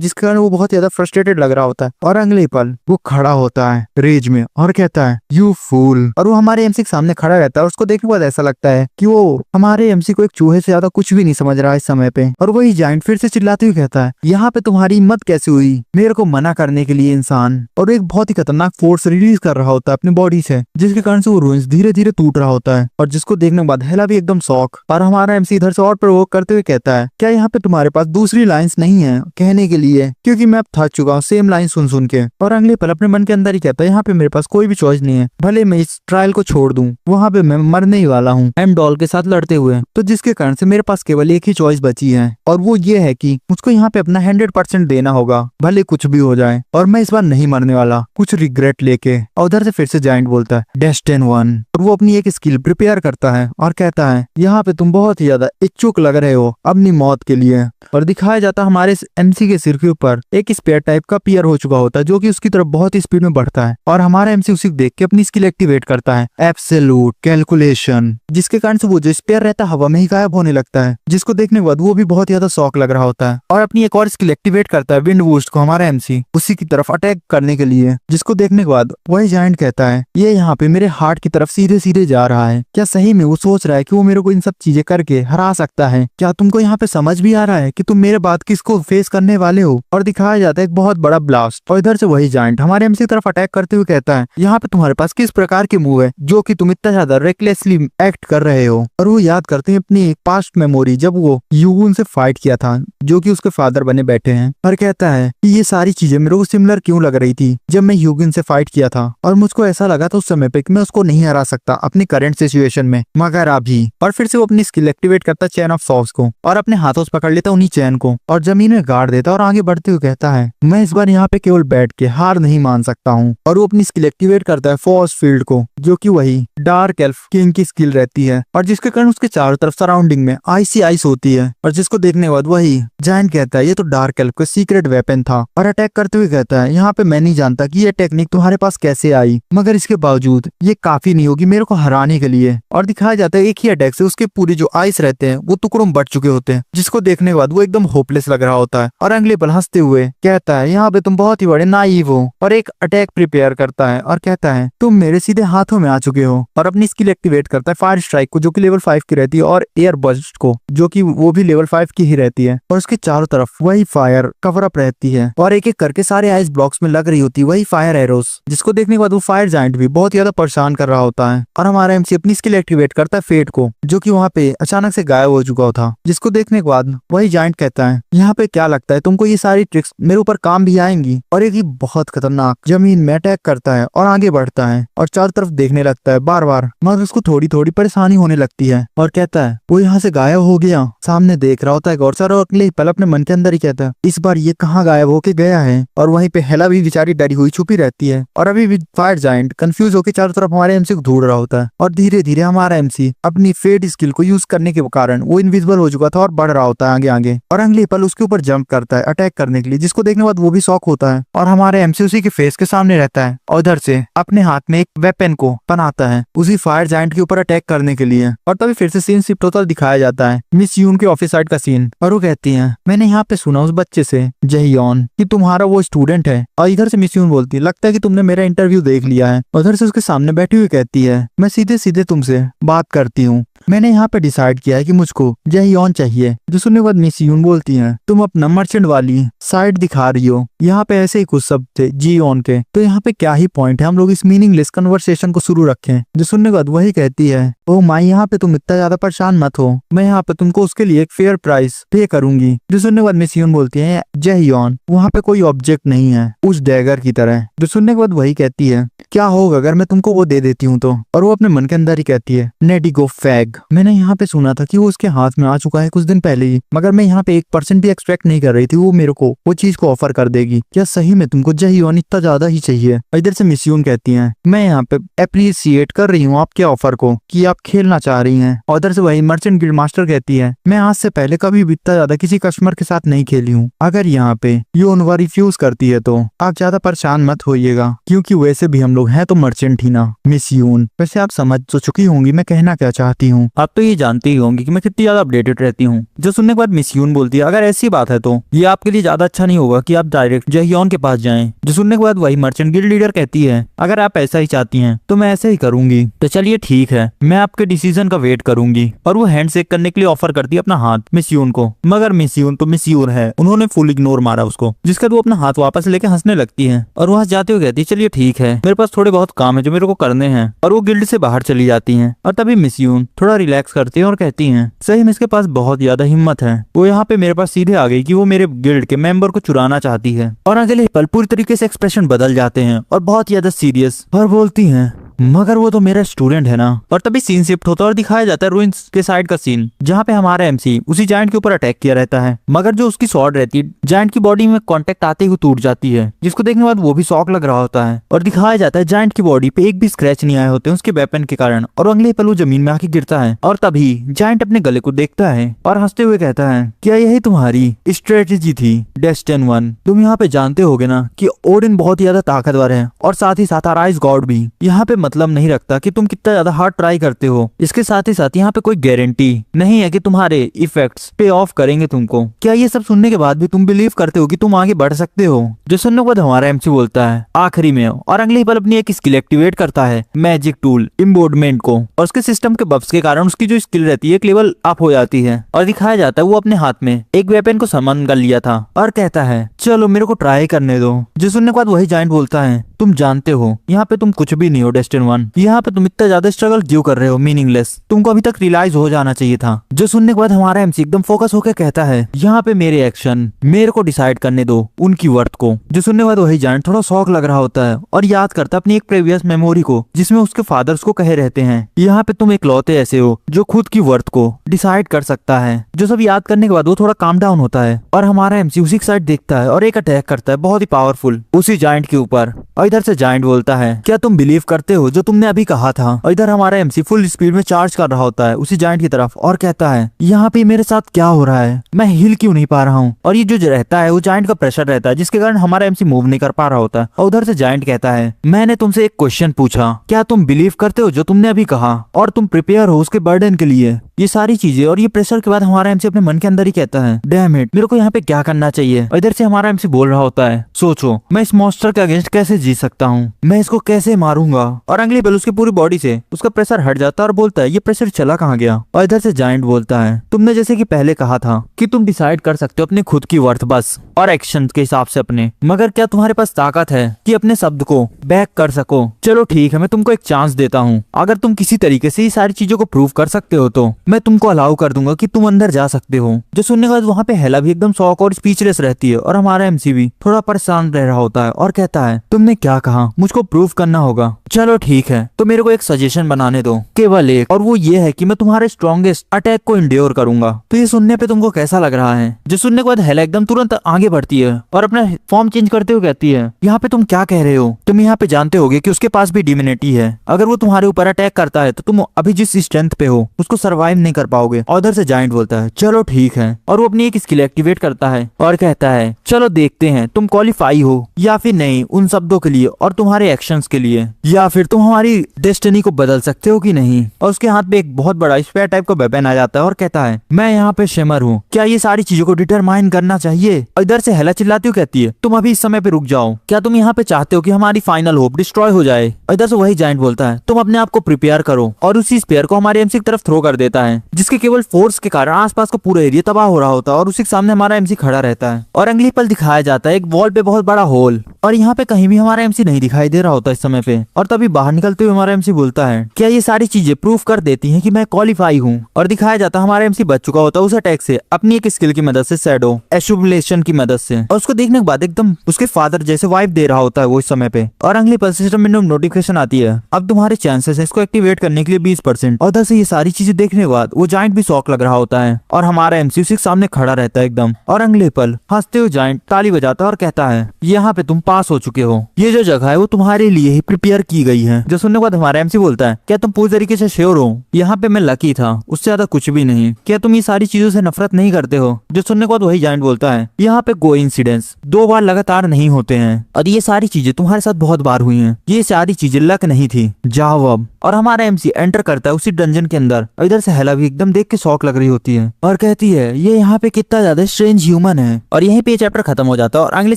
जिसके कारण वो बहुत ज्यादा फ्रस्ट्रेटेड लग रहा होता है। और अगले पल वो खड़ा होता है रेज में और कहता है यू फूल, और वो हमारे एमसी के सामने खड़ा रहता है। और उसको देखने के बाद ऐसा लगता है कि वो हमारे एमसी को एक चूहे से ज्यादा कुछ भी नहीं समझ रहा है इस समय पे। और वही जायंट फिर से चिल्लाते हुए कहता है यहाँ पे तुम्हारी हिम्मत कैसे हुई मेरे को मना करने के लिए इंसान। और एक बहुत ही खतरनाक फोर्स रिलीज कर रहा होता है अपनी बॉडी से, जिसके कारण से वो रूइंस धीरे धीरे टूट रहा होता है। और जिसको देखने के बाद हेला भी एकदम शॉक। और हमारा एमसी इधर से और प्रोवोक करते हुए कहता है क्या यहाँ पे तुम्हारे पास दूसरी लाइंस नहीं है कहने के लिए, क्योंकि मैं अब थक चुका हूँ सेम लाइन सुन सुन के। और अगले पल अपने मन के अंदर ही कहता है यहाँ पे मेरे पास कोई भी चॉइस नहीं है, भले मैं इस ट्रायल को छोड़ दूं वहाँ पे मैं मरने ही वाला हूँ एम डॉल के साथ लड़ते हुए। तो जिसके कारण से मेरे पास केवल एक ही चॉइस बची है, और वो ये है कि मुझको यहाँ पे अपना 100% देना होगा भले कुछ भी हो जाए। और मैं इस बार नहीं मरने वाला कुछ रिग्रेट लेके। और उधर से फिर से जायंट बोलता है डेस्टिन 1, और वो अपनी एक स्किल प्रिपेयर करता है और कहता है यहाँ पे तुम बहुत ही ज्यादा इच्छुक लग रहे हो अपनी मौत के लिए। और दिखाया जाता है हमारे एमसी के सिर के ऊपर एक स्पेयर टाइप का पियर हो चुका होता है जो कि उसकी तरफ बहुत ही स्पीड में बढ़ता है। और हमारा एमसी उसी को देख के अपनी स्किल एक्टिवेट करता है एब्सोल्यूट कैलकुलेशन, जिसके कारण से वो जो स्पेयर रहता है हवा में ही गायब होने लगता है। जिसको देखने के बाद वो भी बहुत ज्यादा शौक लग रहा होता है, और अपनी एक और स्किल एक्टिवेट करता है विंड बूस्ट को हमारा एमसी उसी की तरफ अटैक करने के लिए। जिसको देखने के बाद वही जायंट कहता है ये यहाँ पे मेरे हार्ट की तरफ सीधे सीधे जा रहा है, क्या सही में वो सोच रहा है कि वो मेरे को इन सब चीजें करके हरा सकता है। क्या तुमको यहाँ पे समझ भी आ रहा है कि तुम मेरे बाद किसको फेस करने वाले हो। और दिखाया जाता है एक बहुत बड़ा ब्लास्ट, और इधर से वही जायंट हमारे एमसी की तरफ अटैक करते हुए कहता है यहाँ पे तुम्हारे पास किस प्रकार के मूव है जो कि तुम इतना ज्यादा रेकलेसली एक्ट कर रहे हो। और वो याद करते हैं अपनी एक पास्ट मेमोरी जब वो यूगुन से फाइट किया था जो कि उसके फादर बने बैठे हैं, और कहता है कि ये सारी चीजें मेरे को सिमिलर क्यों लग रही थी जब मैं ह्यूगिन से फाइट किया था, और मुझको ऐसा लगा था उस समय पे कि मैं उसको नहीं हरा सकता अपनी करंट सिचुएशन में, मगर अभी। और फिर से वो अपनी स्किल एक्टिवेट करता चैन ऑफ सॉक्स को, और अपने हाथों से पकड़ लेता उन्हीं चैन को और जमीन में गाड़ देता और आगे बढ़ते हुए कहता है मैं इस बार यहाँ पे केवल बैठ के हार नहीं मान सकता हूँ। और वो अपनी स्किल एक्टिवेट करता है फोर्स फील्ड को जो कि वही डार्क एल्फ किंग की स्किल रहती है, और जिसके कारण उसके चारों तरफ सराउंडिंग में आइसी आइस होती है। और जिसको देखने के बाद वही जायंट कहता है ये तो डार्क एल्फ का सीक्रेट वेपन था, और अटैक करते हुए कहता है यहाँ पे मैं नहीं जानता कि ये टेक्निक तुम्हारे पास कैसे आई, मगर इसके बावजूद ये काफी नहीं होगी मेरे को हराने के लिए। और दिखाया जाता है एक ही अटैक से उसके पूरे जो आइस रहते हैं वो टुकड़ों में बट चुके होते हैं, जिसको देखने के बाद वो एकदम होपलेस लग रहा होता है। और अगले पल हंसते हुए कहता है यहाँ पे तुम बहुत ही बड़े नाइव हो, और एक अटैक प्रिपेयर करता है और कहता है तुम मेरे सीधे हाथों में आ चुके हो। और अपनी स्किल एक्टिवेट करता है फायर स्ट्राइक को जो कि लेवल 5 की रहती है, और एयर बर्स्ट को जो कि वो भी लेवल 5 की ही रहती है, और उसके चारों तरफ वही फायर कवर अप रहती है, और एक एक करके सारे आइस ब्लॉक्स में लग रही होती है वही फायर एरोस। जिसको देखने के बाद वो फायर जायंट भी बहुत ज्यादा परेशान कर रहा होता है। और हमारा एमसी अपनी स्किल एक्टिवेट करता है फेट को जो कि वहाँ पे अचानक से गायब हो चुका था। जिसको देखने के बाद वही जायंट कहता है यहाँ पे क्या लगता है तुमको ये सारी ट्रिक्स मेरे ऊपर काम भी आएंगी। और एक ही बहुत खतरनाक जमीन में अटैक करता है और आगे बढ़ता है और चारों तरफ देखने लगता है बार बार, मगर उसको थोड़ी थोड़ी परेशानी होने लगती है। और कहता है वो यहाँ से गायब हो गया, सामने देख रहा होता है गौर सर, और अगले पल अपने मन के अंदर ही कहता है इस बार ये कहाँ गायब होके गया है। और वहीं पे हेला भी बेचारी डरी हुई छुपी रहती है, और अभी भी फायर जायंट कंफ्यूज होकर चारों तरफ हमारे एमसी को ढूंढ रहा होता है। और धीरे धीरे हमारा एमसी अपनी फेट स्किल को यूज करने के कारण वो इनविजिबल हो चुका था और बढ़ रहा होता है आगे आगे, और अगले पल उसके ऊपर जंप कर करता है अटैक करने के लिए, जिसको देखने के बाद वो भी शॉक होता है और हमारे एमसी उसी के फेस के सामने रहता है और उधर से अपने हाथ में एक वेपन को बनाता है उसी फायर जायंट के ऊपर अटैक करने के लिए। और तभी फिर से सीन शिफ्ट होता दिखाया जाता है मिस यून के ऑफिस साइड का सीन, और वो कहती है मैंने यहाँ पे सुना उस बच्चे से जहियोन कि तुम्हारा वो स्टूडेंट है। और इधर से मिस यून बोलती है लगता है कि तुमने मेरा इंटरव्यू देख लिया है। उधर से उसके सामने बैठी हुई कहती है मैं सीधे सीधे तुमसे बात करती हूँ, मैंने यहाँ पे डिसाइड किया है कि मुझको जहियोन चाहिए। जो सुनने के बाद मिस यून बोलती है तुम अपना मर्चेंट वाली साइड दिखा रही हो, यहाँ पे ऐसे ही कुछ शब्द थे जियोन के, तो यहाँ पे क्या ही पॉइंट है हम लोग इस मीनिंगलेस कन्वर्सेशन को शुरू रखें। जो सुनने के बाद वही कहती है ओ माई यहाँ पे तुम इतना ज्यादा परेशान मत हो, मैं यहाँ पे तुमको उसके लिए एक फेयर प्राइस पे करूंगी। जो सुनने के बाद मिस यून बोलती है जहियोन वहाँ पे कोई ऑब्जेक्ट नहीं है उस डैगर की तरह। जो सुनने के बाद वही कहती है क्या होगा अगर मैं तुमको वो दे देती हूँ तो, और वो अपने मन के अंदर ही कहती है नेडिगो फैग। मैंने यहाँ पे सुना था कि वो उसके हाथ में आ चुका है कुछ दिन पहले ही, मगर मैं यहाँ पे 1% भी एक्सपेक्ट नहीं कर रही थी वो मेरे को वो चीज को ऑफर कर देगी। क्या सही में तुमको जहियोन इतना ज्यादा ही चाहिए? इधर से मिस यून कहती है मैं यहाँ पे अप्रिशिएट कर रही हूँ आपके ऑफर को कि आप खेलना चाह रही हैं। और उधर से वही मर्चेंट गिल्ड मास्टर कहती है मैं आज से पहले कभी भी इतना ज्यादा किसी कस्टमर के साथ नहीं खेली हूँ, अगर यहाँ पे यून वो रिफ्यूज करती है तो आप ज्यादा परेशान मत होइएगा क्योंकि वैसे भी हम लोग हैं तो मर्चेंट ही ना। मिस यून वैसे आप समझ तो चुकी होंगी मैं कहना क्या चाहती हूँ, आप तो ये जानती ही होंगी कि मैं कितनी ज्यादा अपडेटेड रहती हूँ। जो सुनने के बाद मिस यून बोलती है अगर ऐसी बात है तो ये आपके लिए ज्यादा अच्छा नहीं होगा कि आप डायरेक्ट जहियोन के पास जाएं। जो सुनने के बाद वही मर्चेंट गिल्ड लीडर कहती है अगर आप ऐसा ही चाहती हैं तो मैं ऐसे ही करूंगी, तो चलिए ठीक है मैं आपके डिसीजन का वेट करूंगी। और वो हैंड शेक करने के लिए ऑफर करती है अपना हाथ मिस यून को, मगर मिस यून तो मिस यून है उन्होंने फुल इग्नोर मारा उसको, जिसका वो अपना हाथ वापस लेके हंसने लगती है और वहां जाते हुए कहती है चलिए ठीक है मेरे पास थोड़े बहुत काम है जो मेरे को करने हैं, और वो गिल्ड से बाहर चली जाती हैं। और तभी मिस यून थोड़ा रिलैक्स करती है और कहती हैं सही में इसके पास बहुत ज्यादा हिम्मत है, वो यहाँ पे मेरे पास सीधे आ गई कि वो मेरे गिल्ड के मेंबर को चुराना चाहती है। और अगले पल पूरी तरीके से एक्सप्रेशन बदल जाते हैं और बहुत ज्यादा सीरियस और बोलती हैं मगर वो तो मेरा स्टूडेंट है ना। और तभी सीन शिफ्ट होता है और दिखाया जाता है रूइंस के साइड का सीन, जहाँ पे हमारा एमसी उसी जायंट के ऊपर अटैक किया रहता है, मगर जो उसकी स्वॉर्ड रहती है जायंट की बॉडी में कांटेक्ट आते ही टूट जाती है, जिसको देखने के बाद वो भी शॉक लग रहा होता है। और दिखाया जाता है जायंट की बॉडी पे एक भी स्क्रैच नहीं आए होते उसके वेपन के कारण, और अगले पल वो जमीन में आके गिरता है। और तभी जायंट अपने गले को देखता है और हंसते हुए कहता है क्या यही तुम्हारी स्ट्रेटेजी थी डेस्टिन 1? तुम यहाँ पे जानते होगे ना कि ओडिन बहुत ज्यादा ताकतवर है और साथ ही साथ अराइज गॉड भी यहाँ पे मतलब नहीं रखता कि तुम कितना ज्यादा हार्ड ट्राई करते हो। इसके साथ ही साथ यहाँ पे कोई गारंटी नहीं है कि तुम्हारे इफेक्ट्स पे ऑफ करेंगे तुमको। क्या ये सब सुनने के बाद भी तुम बिलीव करते हो कि तुम आगे बढ़ सकते हो? जो सुनने के बाद हमारा एमसी बोलता है आखिरी में, और अगले पल अपनी एक स्किल एक्टिवेट करता है मैजिक टूल इम्बोर्डमेंट को, और उसके सिस्टम के बफ्स के कारण उसकी जो स्किल रहती है एक लेवल अप हो जाती है। और दिखाया जाता है वो अपने हाथ में एक वेपन को समन कर लिया था और कहता है चलो मेरे को ट्राई करने दो। जो सुनने के बाद वही जायंट बोलता है तुम जानते हो यहाँ पे तुम कुछ भी नहीं हो डेस्टिन 1, यहाँ पे तुम इतना ज्यादा स्ट्रगल क्यों कर रहे हो मीनिंगलेस, तुमको अभी तक रियलाइज हो जाना चाहिए था। जो सुनने के बाद हमारा एमसी एकदम फोकस होकर कहता है यहाँ पे मेरे एक्शन मेरे को डिसाइड करने दो उनकी वर्थ को। जो सुनने के बाद वही जायंट थोड़ा शौक लग रहा होता है और याद करता अपनी एक प्रीवियस मेमोरी को जिसमें उसके फादर्स को कहे रहते हैं यहाँ पे तुम इकलौते ऐसे हो जो खुद की वर्थ को डिसाइड कर सकता है। जो सब याद करने के बाद वो थोड़ा काम डाउन होता है और हमारा एमसी उसी साइड देखता है और एक अटैक करता है बहुत ही पावरफुल उसी जायंट के ऊपर। और इधर से जायंट बोलता है क्या तुम बिलीव करते हो जो तुमने अभी कहा था? और इधर हमारा एमसी फुल स्पीड में चार्ज कर रहा होता है उसी जायंट की तरफ और कहता है यहाँ पे मेरे साथ क्या हो रहा है, मैं हिल क्यों नहीं पा रहा हूँ? और ये जो रहता है वो जायंट का प्रेशर रहता है जिसके कारण हमारा एमसी मूव नहीं कर पा रहा होता है। और उधर से जायंट कहता है मैंने तुमसे एक क्वेश्चन पूछा, क्या तुम बिलीव करते हो जो तुमने अभी कहा और तुम प्रिपेयर हो उसके बर्डन के लिए? ये सारी चीजें और ये प्रेशर के बाद हमारा एमसी अपने मन के अंदर ही कहता है डैम इट मेरे को यहाँ पे क्या करना चाहिए। और इधर से हमारा एमसी बोल रहा होता है सोचो मैं इस मॉन्स्टर के अगेंस्ट कैसे जीत सकता हूँ, मैं इसको कैसे मारूंगा। और अगली पल उसकी पूरी बॉडी से उसका प्रेशर हट जाता है और बोलता है ये प्रेशर चला कहाँ गया? और इधर से जायंट बोलता है तुमने जैसे कि पहले कहा था कि तुम डिसाइड कर सकते हो अपने खुद की वर्थ बस और एक्शन के हिसाब से अपने, मगर क्या तुम्हारे पास ताकत है कि अपने शब्द को बैक कर सको? चलो ठीक है मैं तुमको एक चांस देता हूँ, अगर तुम किसी तरीके से ये सारी चीजों को प्रूव कर सकते हो तो मैं तुमको अलाउ कर दूंगा कि तुम अंदर जा सकते हो। जो सुनने के बाद वहाँ पे हेला भी एकदम शॉक और स्पीचलेस रहती है और हमारा एमसी भी थोड़ा परेशान रह रहा होता है और कहता है तुमने क्या कहा, मुझको प्रूव करना होगा। चलो ठीक है तो मेरे को एक सजेशन बनाने दो, केवल एक, और वो ये है कि मैं तुम्हारे स्ट्रॉन्गेस्ट अटैक को इंड्योर करूंगा। तो ये सुनने पे तुमको कैसा लग रहा है? जो सुनने के बाद हेला एकदम तुरंत आगे आगे बढ़ती है और अपना फॉर्म चेंज करते हुए कहती है, यहाँ पे तुम क्या कह रहे हो? तुम यहाँ पे जानते होगे कि उसके पास भी डिविनिटी है। अगर वो तुम्हारे ऊपर अटैक करता है तो तुम अभी जिस स्ट्रेंथ पे हो उसको सर्वाइव नहीं कर पाओगे। और उधर से जायंट बोलता है, चलो ठीक है। और वो अपनी एक स्किल एक्टिवेट करता है और कहता है, चलो देखते हैं तुम क्वालिफाई हो या फिर नहीं उन शब्दों के लिए और तुम्हारे एक्शंस के लिए, या फिर तुम हमारी डेस्टिनी को बदल सकते हो कि नहीं। और उसके हाथ में एक बहुत बड़ा स्पेयर टाइप का वेपन आ जाता है और कहता है, मैं यहाँ पे शिमर हूँ, क्या ये सारी चीजों को डिटरमाइन करना चाहिए? और इधर से हेला चिल्लाती हुई कहती है, तुम अभी इस समय पे रुक जाओ, क्या तुम यहाँ पे चाहते हो कि हमारी फाइनल होप डिस्ट्रॉय हो जाए? और इधर से वही जायंट बोलता है, तुम अपने आप को प्रिपेयर करो। और उसी स्पेयर को हमारे एमसी की तरफ थ्रो कर देता है, जिसके केवल फोर्स के कारण आसपास का पूरा एरिया तबाह हो रहा होता है और उसी के सामने हमारा एमसी खड़ा रहता है। और अगली पल दिखाया जाता है एक वॉल पे बहुत बड़ा होल, और यहाँ पे कहीं भी हमारा एमसी नहीं दिखाई दे रहा होता इस समय पे। और तभी बाहर निकलते हुए हमारा एमसी बोलता है, क्या ये सारी चीजें प्रूफ कर देती हैं कि मैं क्वालिफाई हूँ? और दिखाया जाता है हमारा एमसी बच चुका होता है उस अटैक से अपनी एक स्किल की मदद से, शैडो एशुबलेशन की मदद से। और उसको देखने के बाद एकदम उसके फादर जैसे वाइफ दे रहा होता है वो इस समय पे। और अगली पल सिस्टम में नोटिफिकेशन आती है, अब तुम्हारे चांसेस है इसको एक्टिवेट करने के लिए 20%। और उधर से ये सारी चीजें देखने के बाद वो जायंट भी शॉक लग रहा होता है और हमारा एमसी उसी के सामने खड़ा रहता है एकदम। और अगले पल हंसते हुए जायंट ताली बजाता है और कहता है, यहाँ पे तुम पास हो चुके हो, ये जो जगह है वो तुम्हारे लिए ही प्रिपेयर की गई है। जो सुनने के बाद हमारा एमसी बोलता है, क्या तुम पूरी तरीके से श्योर हो? यहाँ पे मैं लकी था, उससे ज्यादा कुछ भी नहीं। क्या तुम ये सारी चीजों से नफरत नहीं करते हो? जो सुनने के बाद वही जायंट बोलता है, यहाँ पे कोइंसिडेंस 2 बार लगातार नहीं होते हैं और ये सारी चीजें तुम्हारे साथ बहुत बार हुई हैं। ये सारी चीजें लक नहीं थी, जाओ अब। और हमारा एमसी एंटर करता है उसी डंजन के अंदर। इधर से हेला भी एकदम देख के शौक लग रही होती है और कहती है, ये यहाँ पे कितना ज्यादा स्ट्रेंज ह्यूमन है। और यहीं पे चैप्टर खत्म हो जाता है और अगले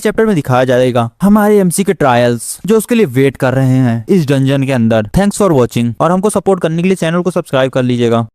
चैप्टर में दिखाया जाएगा हमारे एमसी के ट्रायल्स जो उसके लिए वेट कर रहे हैं इस डंजन के अंदर। थैंक्स फॉर वॉचिंग और हमको सपोर्ट करने के लिए चैनल को सब्सक्राइब कर लीजिएगा।